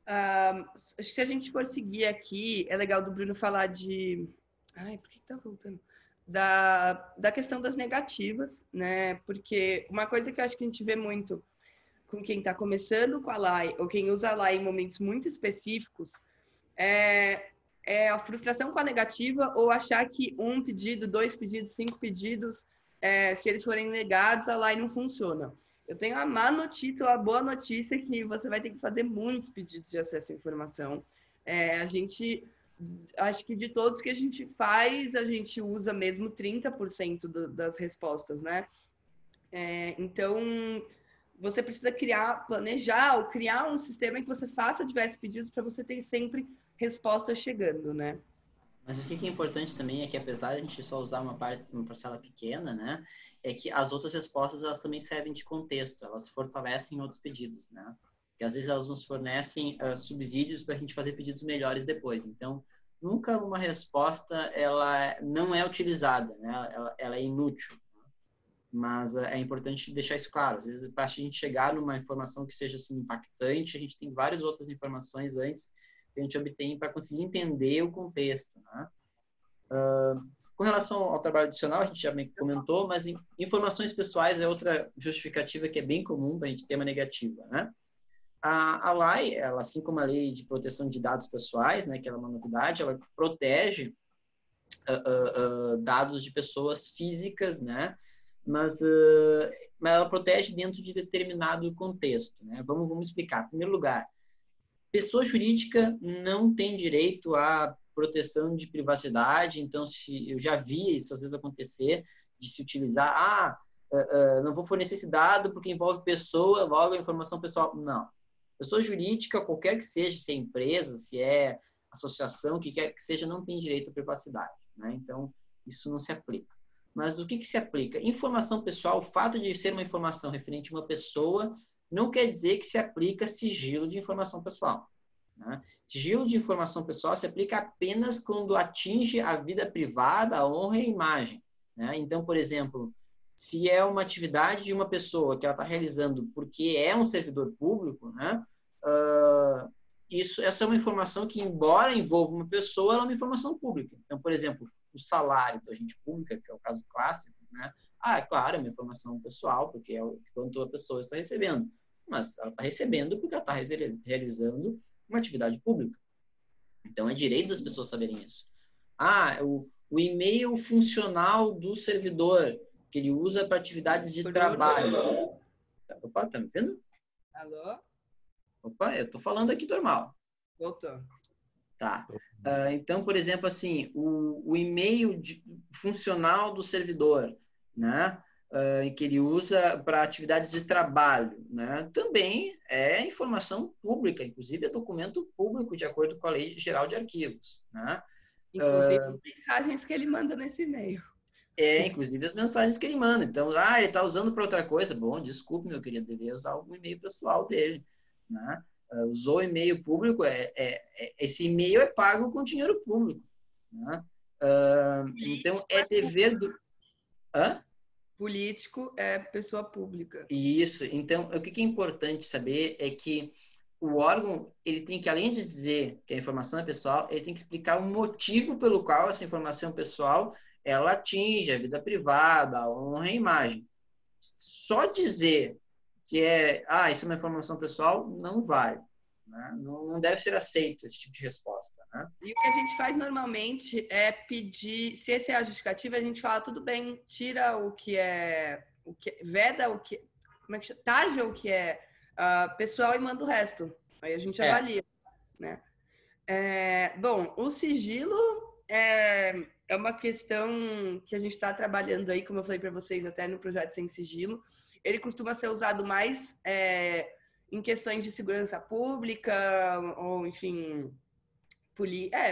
Acho que se a gente for seguir aqui, é legal do Bruno falar de... Ai, por que tá voltando? Da questão das negativas, né? Porque uma coisa que eu acho que a gente vê muito com quem está começando com a LAI, ou quem usa a LAI em momentos muito específicos, é a frustração com a negativa, ou achar que 1 pedido, 2 pedidos, 5 pedidos, se eles forem negados, a LAI não funciona. Eu tenho a má notícia ou a boa notícia que você vai ter que fazer muitos pedidos de acesso à informação. A gente, acho que de todos que a gente faz, a gente usa mesmo 30% das respostas, né? Então, você precisa planejar ou criar um sistema em que você faça diversos pedidos para você ter sempre resposta chegando, né? Mas o que é importante também é que, apesar de a gente só usar uma parcela pequena, né, é que as outras respostas, elas também servem de contexto, elas fortalecem outros pedidos, né? Porque às vezes elas nos fornecem subsídios para a gente fazer pedidos melhores depois. Então, nunca uma resposta ela não é utilizada, né? Ela é inútil. Mas é importante deixar isso claro. Às vezes, para a gente chegar numa informação que seja assim, impactante, a gente tem várias outras informações antes que a gente obtém para conseguir entender o contexto, né? Com relação ao trabalho adicional, a gente já bem comentou, mas informações pessoais é outra justificativa que é bem comum para a gente ter uma negativa, né? A lei, ela, assim como a Lei de Proteção de Dados Pessoais, né, que é uma novidade, ela protege dados de pessoas físicas, né? Mas ela protege dentro de determinado contexto, né? Vamos explicar. Em primeiro lugar, pessoa jurídica não tem direito à proteção de privacidade, então eu já vi isso às vezes acontecer, de se utilizar, não vou fornecer esse dado porque envolve pessoa, logo a informação pessoal. Não. Pessoa jurídica, qualquer que seja, se é empresa, se é associação, que quer que seja, não tem direito à privacidade, né? Então, isso não se aplica. Mas o que se aplica? Informação pessoal, o fato de ser uma informação referente a uma pessoa, não quer dizer que se aplica sigilo de informação pessoal, né? Sigilo de informação pessoal se aplica apenas quando atinge a vida privada, a honra e a imagem, né? Então, por exemplo, se é uma atividade de uma pessoa que ela está realizando porque é um servidor público, né? Essa é uma informação que, embora envolva uma pessoa, ela é uma informação pública. Então, por exemplo, o salário da agente pública, que é o caso clássico, né? É claro, é uma informação pessoal, porque é o quanto a pessoa está recebendo. Mas ela está recebendo porque ela está realizando uma atividade pública. Então, é direito das pessoas saberem isso. O e-mail funcional do servidor, que ele usa para atividades de trabalho. Opa, tá me vendo? Alô? Opa, eu tô falando aqui normal. Voltou. Tá. Então, por exemplo, assim, o e-mail funcional do servidor, né? Que ele usa para atividades de trabalho, né? Também é informação pública, inclusive é documento público de acordo com a Lei Geral de Arquivos, né? Inclusive as mensagens que ele manda nesse e-mail. Inclusive as mensagens que ele manda. Então, ele está usando para outra coisa. Bom, desculpe, meu querido, deveria usar o e-mail pessoal dele, né? Usou e-mail público, esse e-mail é pago com dinheiro público, né? Então, é dever do... Político é pessoa pública. Isso. Então, o que é importante saber é que o órgão, ele tem que, além de dizer que a informação é pessoal, ele tem que explicar o motivo pelo qual essa informação pessoal ela atinge a vida privada, a honra e a imagem. Só dizer que isso é uma informação pessoal não vale, né? Não deve ser aceito esse tipo de resposta, né? E o que a gente faz normalmente é pedir, se essa é a justificativa, a gente fala, tudo bem, tira veda o que, como é que chama? Tarja o que é pessoal e manda o resto. Aí a gente avalia, né? Bom, o sigilo é uma questão que a gente está trabalhando aí, como eu falei para vocês, até no projeto Sem Sigilo. Ele costuma ser usado mais em questões de segurança pública, ou enfim,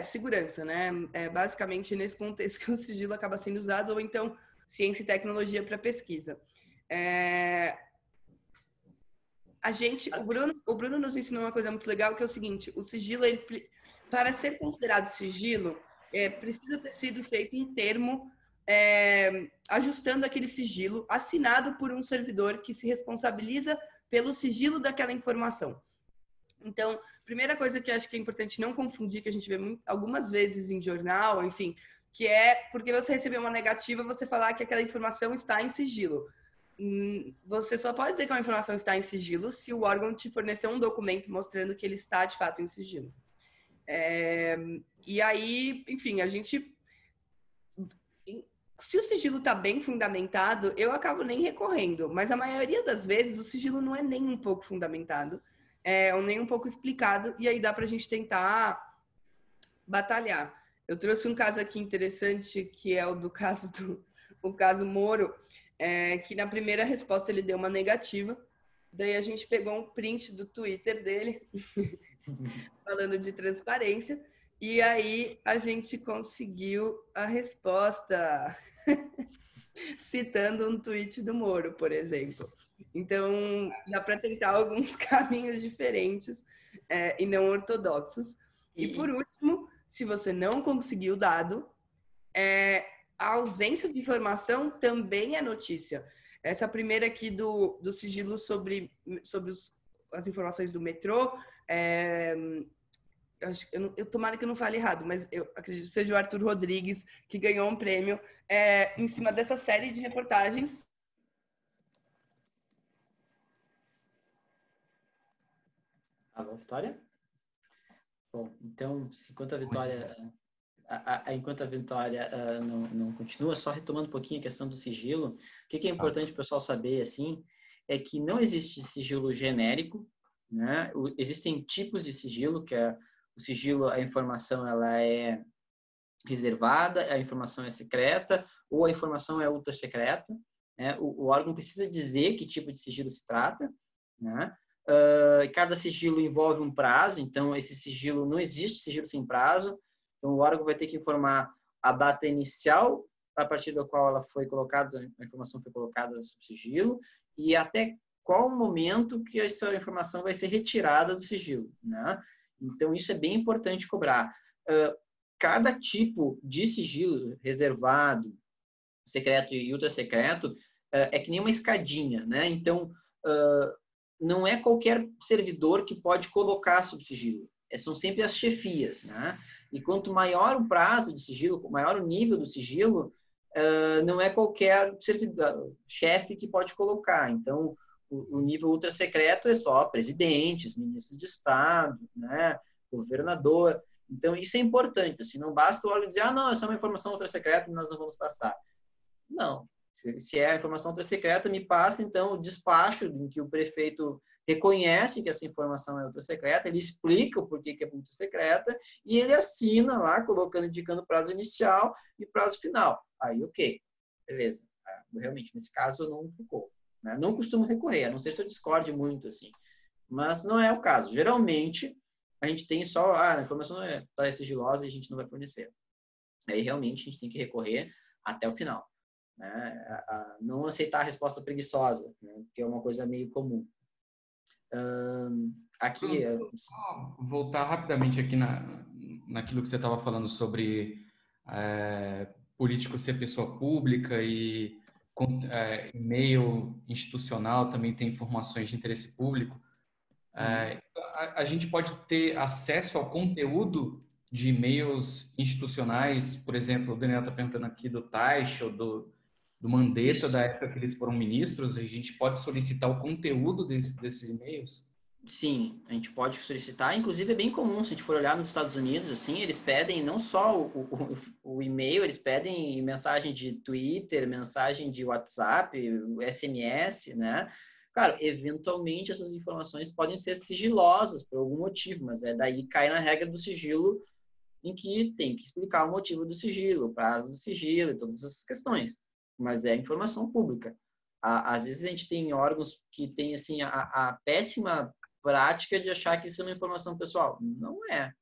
segurança, né? Basicamente nesse contexto que o sigilo acaba sendo usado, ou então ciência e tecnologia para pesquisa. O Bruno nos ensinou uma coisa muito legal, que é o seguinte: o sigilo, para ser considerado sigilo, precisa ter sido feito um termo ajustando aquele sigilo, assinado por um servidor que se responsabiliza pelo sigilo daquela informação. Então, primeira coisa que eu acho que é importante não confundir, que a gente vê algumas vezes em jornal, enfim, que é porque você recebeu uma negativa, você falar que aquela informação está em sigilo. Você só pode dizer que uma informação está em sigilo se o órgão te fornecer um documento mostrando que ele está, de fato, em sigilo. E aí, enfim, a gente... Se o sigilo está bem fundamentado, eu acabo nem recorrendo. Mas a maioria das vezes, o sigilo não é nem um pouco fundamentado, ou nem um pouco explicado, e aí dá para a gente tentar batalhar. Eu trouxe um caso aqui interessante, que é o caso Moro, que na primeira resposta ele deu uma negativa, daí a gente pegou um print do Twitter dele, falando de transparência, e aí a gente conseguiu a resposta citando um tweet do Moro, por exemplo. Então, dá para tentar alguns caminhos diferentes e não ortodoxos. E por último, Se você não conseguiu o dado, a ausência de informação também é notícia. Essa primeira aqui do sigilo sobre as informações do metrô, eu tomara que eu não fale errado, mas eu acredito que seja o Arthur Rodrigues que ganhou um prêmio em cima dessa série de reportagens. Alô, Vitória? Bom, então, enquanto a Vitória... enquanto a Vitória não continua, só retomando um pouquinho a questão do sigilo, o que é importante o pessoal saber, assim, é que não existe sigilo genérico, né? Existem tipos de sigilo, que é o sigilo, a informação ela é reservada, a informação é secreta, ou a informação é ultra secreta, né? O órgão precisa dizer que tipo de sigilo se trata, né? Cada sigilo envolve um prazo, então esse sigilo, não existe sigilo sem prazo. Então, o órgão vai ter que informar a data inicial a partir da qual ela foi colocada, a informação foi colocada no sigilo, e até qual momento que essa informação vai ser retirada do sigilo, né? Então, isso é bem importante cobrar. Cada tipo de sigilo reservado, secreto e ultra secreto, é que nem uma escadinha, né? Então, não é qualquer servidor que pode colocar sob sigilo. São sempre as chefias, né? E quanto maior o prazo de sigilo, maior o nível do sigilo, não é qualquer servidor, chefe que pode colocar. Então, o nível ultra secreto é só presidentes, ministros de Estado, né? Governador. Então, isso é importante. Assim, não basta o órgão dizer, não, essa é uma informação ultra secreta e nós não vamos passar. Não. Se é a informação ultra secreta, me passa, então, o despacho em que o prefeito reconhece que essa informação é ultra secreta, ele explica o porquê que é ultra secreta e ele assina lá, indicando o prazo inicial e prazo final. Aí, ok. Beleza. Realmente, nesse caso, eu não recorro, né? Não costumo recorrer, a não ser se eu discorde muito, assim. Mas não é o caso. Geralmente, a gente tem só, a informação é sigilosa e a gente não vai fornecer. Aí, realmente, a gente tem que recorrer até o final. Né? Não aceitar a resposta preguiçosa, né? Que é uma coisa meio comum. Aqui... Só voltar rapidamente aqui naquilo que você estava falando sobre político ser pessoa pública e e-mail institucional também tem informações de interesse público. A gente pode ter acesso ao conteúdo de e-mails institucionais, por exemplo, o Daniel está perguntando aqui do Taixa, do Mandetta, Isso. da época que eles foram ministros, a gente pode solicitar o conteúdo desses e-mails? Sim, a gente pode solicitar, inclusive é bem comum, se a gente for olhar nos Estados Unidos, assim, eles pedem não só o e-mail, eles pedem mensagem de Twitter, mensagem de WhatsApp, SMS, né? Claro, eventualmente essas informações podem ser sigilosas por algum motivo, mas daí cai na regra do sigilo, em que tem que explicar o motivo do sigilo, o prazo do sigilo e todas essas questões, mas é informação pública. Às vezes a gente tem órgãos que têm assim, a péssima prática de achar que isso é uma informação pessoal. Não é.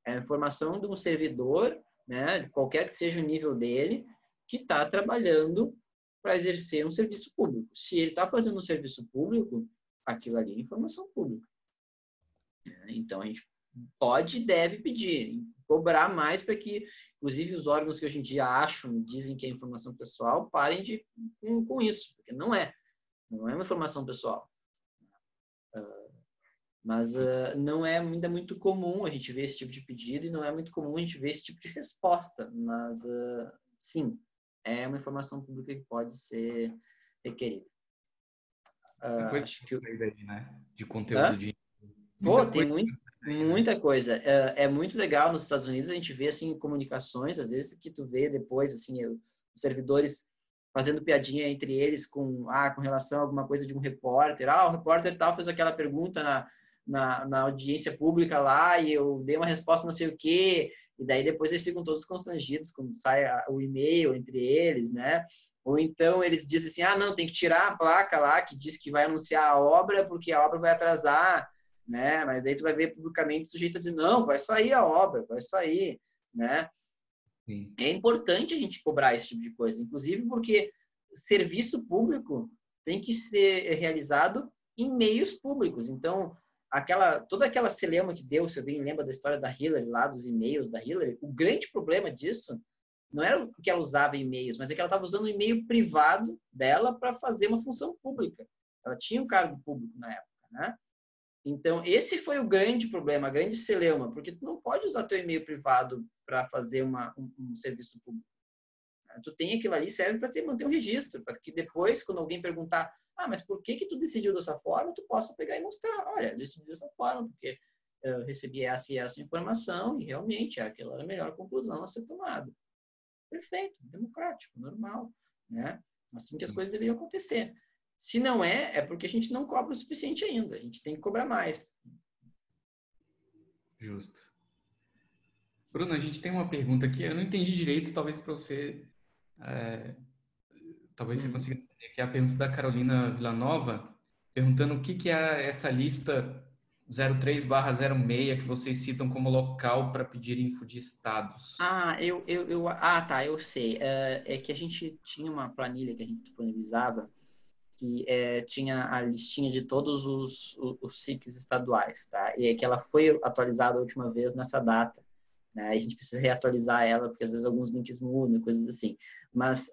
É a informação de um servidor, né, qualquer que seja o nível dele, que está trabalhando para exercer um serviço público. Se ele está fazendo um serviço público, aquilo ali é informação pública. Então, a gente pode e deve pedir, cobrar mais para que, inclusive, os órgãos que hoje em dia dizem que é informação pessoal, parem com isso, porque não é uma informação pessoal. Mas não é ainda muito comum a gente ver esse tipo de pedido e não é muito comum a gente ver esse tipo de resposta. Mas, sim, é uma informação pública que pode ser requerida. Acho que daí, né? De conteúdo de... Tem muita coisa. É muito legal nos Estados Unidos a gente vê assim comunicações, às vezes que tu vê depois assim os servidores fazendo piadinha entre eles com relação a alguma coisa de um repórter. O repórter tal fez aquela pergunta na audiência pública lá e eu dei uma resposta não sei o quê, e daí depois eles ficam todos constrangidos quando sai o e-mail entre eles, né? Ou então eles dizem assim, não, tem que tirar a placa lá que diz que vai anunciar a obra porque a obra vai atrasar, né? Mas aí tu vai ver publicamente o sujeito dizer, não, vai sair a obra, vai sair, né? Sim. É importante a gente cobrar esse tipo de coisa, inclusive porque serviço público tem que ser realizado em meios públicos. Então, toda aquela celeuma que deu, se alguém lembra da história da Hillary, lá dos e-mails da Hillary, o grande problema disso não era o que ela usava e-mails, mas é que ela estava usando o e-mail privado dela para fazer uma função pública. Ela tinha um cargo público na época, né? Então, esse foi o grande problema, a grande celeuma, porque tu não pode usar teu e-mail privado para fazer um serviço público. Tu tem aquilo ali, serve para manter um registro, para que depois, quando alguém perguntar, mas por que tu decidiu dessa forma, tu possa pegar e mostrar, olha, eu decidi dessa forma, porque eu recebi essa e essa informação e realmente aquela era a melhor conclusão a ser tomada. Perfeito, democrático, normal, né? Assim que as coisas deveriam acontecer. Se não é porque a gente não cobra o suficiente ainda. A gente tem que cobrar mais. Justo. Bruno, a gente tem uma pergunta aqui. Eu não entendi direito, talvez para você... talvez você consiga entender, que é a pergunta da Carolina Villanova, perguntando o que é essa lista 03/06 que vocês citam como local para pedir info de estados. Tá, eu sei. É que a gente tinha uma planilha que a gente disponibilizava que tinha a listinha de todos os SICs estaduais, tá? E é que ela foi atualizada a última vez nessa data, né? A gente precisa reatualizar ela, porque às vezes alguns links mudam, coisas assim. Mas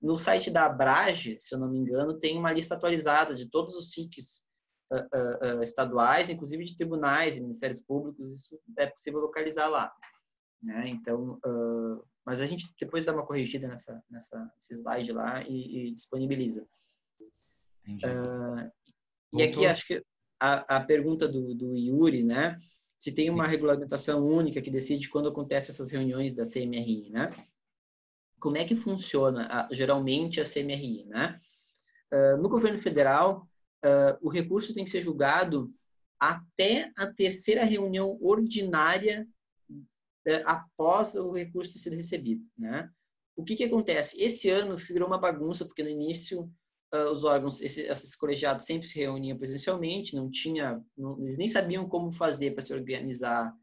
no site da Abrage, se eu não me engano, tem uma lista atualizada de todos os SICs estaduais, inclusive de tribunais e ministérios públicos, isso é possível localizar lá, né? Então, mas a gente depois dá uma corrigida nesse slide lá e disponibiliza. E aqui acho que a pergunta do Yuri, né? Se tem uma regulamentação única que decide quando acontecem essas reuniões da CMRI, né? Como é que funciona geralmente a CMRI, né? No governo federal, o recurso tem que ser julgado até a terceira reunião ordinária após o recurso ter sido recebido, né? O que acontece? Esse ano virou uma bagunça, porque no início os órgãos, esses colegiados sempre se reuniam presencialmente, eles nem sabiam como fazer para se organizar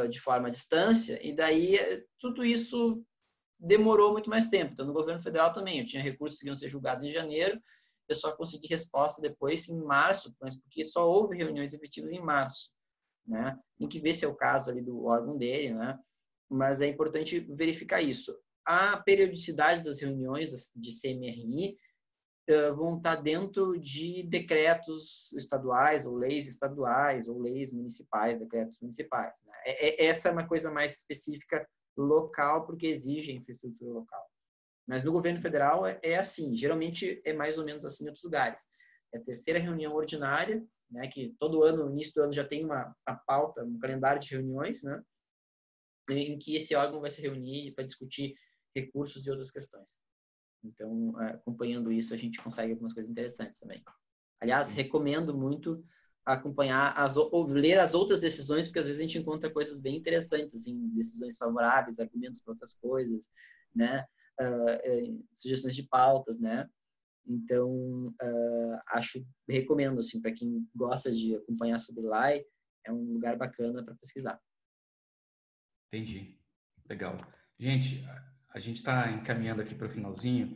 de forma à distância, e daí tudo isso demorou muito mais tempo. Então, no governo federal também, eu tinha recursos que iam ser julgados em janeiro, eu só consegui resposta depois em março, mas porque só houve reuniões efetivas em março, né? Tem que ver se é o caso ali do órgão dele, né? Mas é importante verificar isso. A periodicidade das reuniões de CMRI vão estar dentro de decretos estaduais ou leis municipais, decretos municipais, né? Essa é uma coisa mais específica local, porque exige infraestrutura local. Mas no governo federal é assim, geralmente é mais ou menos assim em outros lugares. É a terceira reunião ordinária, né, que todo ano, no início do ano, já tem uma pauta, um calendário de reuniões, né, em que esse órgão vai se reunir para discutir recursos e outras questões. Então, acompanhando isso, a gente consegue algumas coisas interessantes também. Aliás, recomendo muito acompanhar, ou ler as outras decisões, porque às vezes a gente encontra coisas bem interessantes, assim, decisões favoráveis, argumentos para outras coisas, né? Sugestões de pautas, né? Então, recomendo, assim, para quem gosta de acompanhar sobre LAI, é um lugar bacana para pesquisar. Entendi. Legal. Gente, a gente está encaminhando aqui para o finalzinho,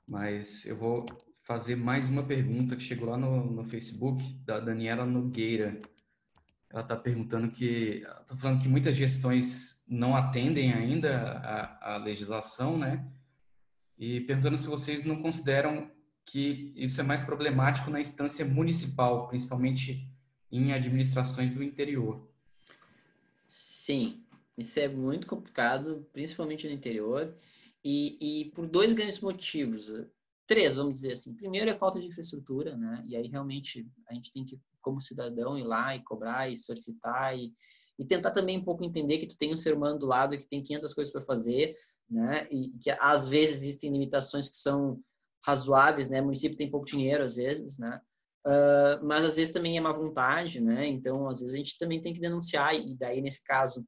mas eu vou fazer mais uma pergunta que chegou lá no Facebook, da Daniela Nogueira. Ela está perguntando está falando que muitas gestões não atendem ainda a legislação, né? E perguntando se vocês não consideram que isso é mais problemático na instância municipal, principalmente em administrações do interior. Sim, isso é muito complicado, principalmente no interior, e por dois grandes motivos. Três, vamos dizer assim. Primeiro é a falta de infraestrutura, né? E aí realmente a gente tem que, como cidadão, ir lá e cobrar e solicitar e tentar também um pouco entender que tu tem um ser humano do lado e que tem 500 coisas para fazer, né? E que às vezes existem limitações que são razoáveis, né? O município tem pouco dinheiro às vezes, né? Mas às vezes também é má vontade, né? Então, às vezes a gente também tem que denunciar e daí, nesse caso,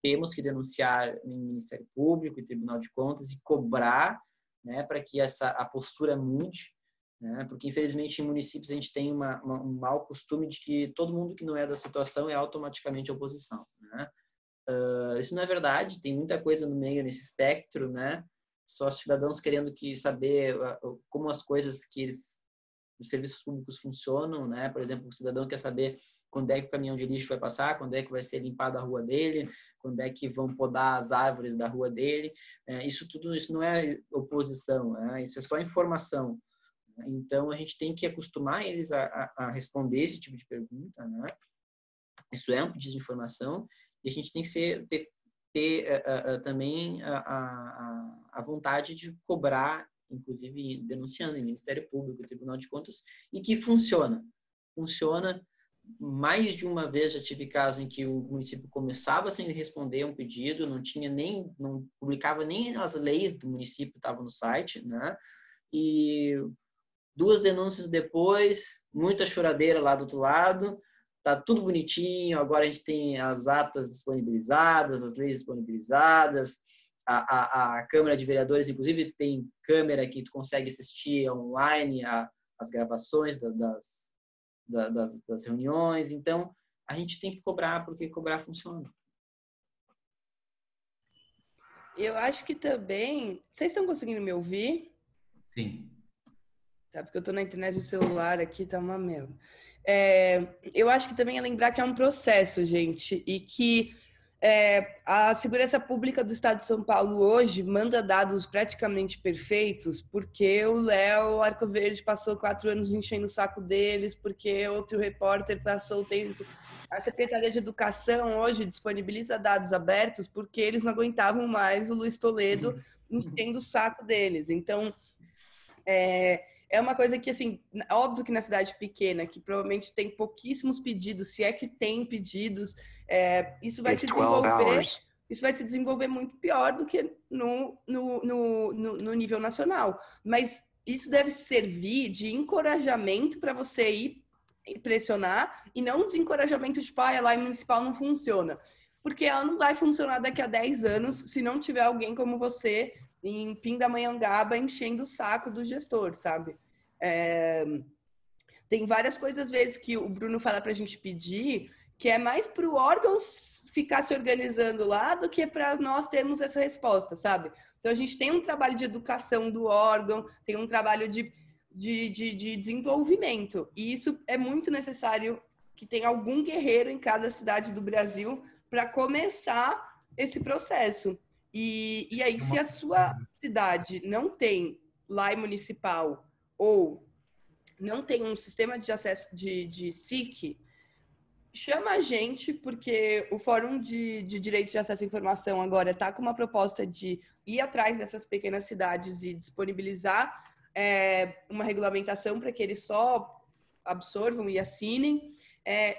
temos que denunciar no Ministério Público e Tribunal de Contas e cobrar, né, para que a postura mude, né? Porque infelizmente em municípios a gente tem um mau costume de que todo mundo que não é da situação é automaticamente oposição, né? Isso não é verdade, tem muita coisa no meio nesse espectro, né? Só cidadãos querendo saber como as coisas que eles os serviços públicos funcionam, né? Por exemplo, o cidadão quer saber quando é que o caminhão de lixo vai passar, quando é que vai ser limpada a rua dele, quando é que vão podar as árvores da rua dele. Isso tudo, isso não é oposição, né? Isso é só informação. Então, a gente tem que acostumar eles a responder esse tipo de pergunta, né? Isso é um pedido de informação e a gente tem que ter também a vontade de cobrar, inclusive denunciando em Ministério Público, Tribunal de Contas, e que funciona. Funciona. Mais de uma vez já tive casos em que o município começava sem responder um pedido, não publicava nem as leis do município, estavam no site, né? E 2 denúncias depois, muita choradeira lá do outro lado, tá tudo bonitinho, agora a gente tem as atas disponibilizadas, as leis disponibilizadas, a Câmara de Vereadores, inclusive, tem câmera que tu consegue assistir online as gravações das reuniões, então a gente tem que cobrar, porque cobrar funciona. Eu acho que também... Vocês estão conseguindo me ouvir? Sim. Tá, porque eu tô na internet do celular aqui, tá uma merda. Eu acho que também é lembrar que é um processo, gente, e que a segurança pública do Estado de São Paulo hoje manda dados praticamente perfeitos, porque o Léo Arcoverde passou 4 anos enchendo o saco deles, porque outro repórter passou o tempo... A Secretaria de Educação hoje disponibiliza dados abertos porque eles não aguentavam mais o Luiz Toledo enchendo o saco deles. Então, é uma coisa que, assim, óbvio que na cidade pequena, que provavelmente tem pouquíssimos pedidos, se é que tem pedidos, isso vai se desenvolver muito pior do que no nível nacional. Mas isso deve servir de encorajamento para você ir pressionar e não um desencorajamento de a lei municipal não funciona. Porque ela não vai funcionar daqui a 10 anos se não tiver alguém como você em Pindamonhangaba enchendo o saco do gestor, sabe? Tem várias coisas, às vezes, que o Bruno fala para a gente pedir, que é mais para o órgão ficar se organizando lá do que para nós termos essa resposta, sabe? Então, a gente tem um trabalho de educação do órgão, tem um trabalho de desenvolvimento, e isso é muito necessário que tenha algum guerreiro em cada cidade do Brasil para começar esse processo. E aí, se a sua cidade não tem lei municipal ou não tem um sistema de acesso de SIC, chama a gente, porque o Fórum de Direitos de Acesso à Informação agora está com uma proposta de ir atrás dessas pequenas cidades e disponibilizar uma regulamentação para que eles só absorvam e assinem.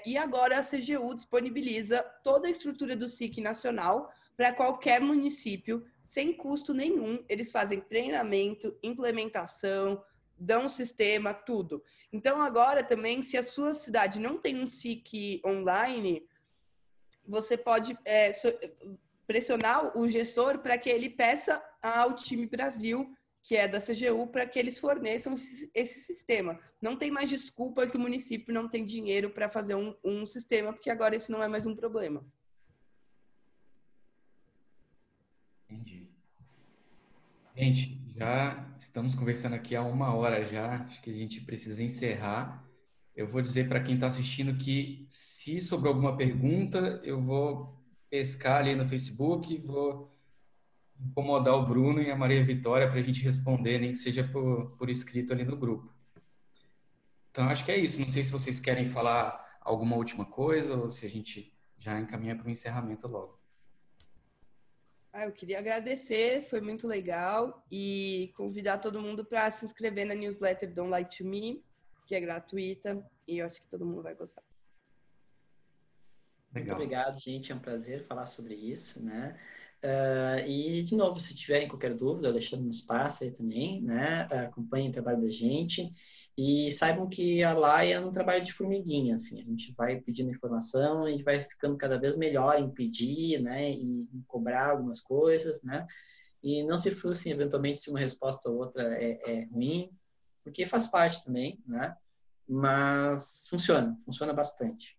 E agora a CGU disponibiliza toda a estrutura do SIC nacional para qualquer município, sem custo nenhum. Eles fazem treinamento, implementação, dão um sistema, tudo. Então, agora também, se a sua cidade não tem um SIC online, você pode pressionar o gestor para que ele peça ao time Brasil, que é da CGU, para que eles forneçam esse sistema. Não tem mais desculpa que o município não tem dinheiro para fazer um sistema, porque agora isso não é mais um problema. Entendi. Gente, já estamos conversando aqui há 1 hora já, acho que a gente precisa encerrar. Eu vou dizer para quem está assistindo que, se sobrou alguma pergunta, eu vou pescar ali no Facebook, vou incomodar o Bruno e a Maria Vitória para a gente responder, nem que seja por escrito ali no grupo. Então, acho que é isso. Não sei se vocês querem falar alguma última coisa ou se a gente já encaminha para o encerramento logo. Eu queria agradecer, foi muito legal, e convidar todo mundo para se inscrever na newsletter Don't Lie to Me, que é gratuita, e eu acho que todo mundo vai gostar. Legal. Muito obrigado, gente. É um prazer falar sobre isso, né? E, de novo, se tiverem qualquer dúvida, o Alexandre nos passa aí também, né? Acompanhem o trabalho da gente e saibam que a Laia é um trabalho de formiguinha, assim. A gente vai pedindo informação, a gente vai ficando cada vez melhor em pedir, né? E em cobrar algumas coisas, né? E não se frustrem, eventualmente, se uma resposta ou outra é ruim, porque faz parte também, né? Mas funciona bastante.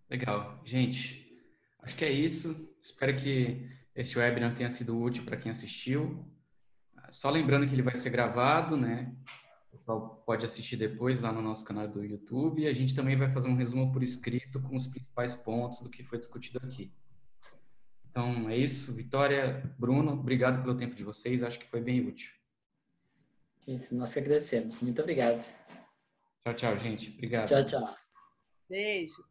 Legal. Gente, acho que é isso. Espero que este webinar tenha sido útil para quem assistiu. Só lembrando que ele vai ser gravado, né? pessoal pode assistir depois lá no nosso canal do YouTube. E a gente também vai fazer um resumo por escrito com os principais pontos do que foi discutido aqui. Então, é isso. Vitória, Bruno, obrigado pelo tempo de vocês. Acho que foi bem útil. Isso, nós que agradecemos. Muito obrigado. Tchau, tchau, gente. Obrigado. Tchau, tchau. Beijo.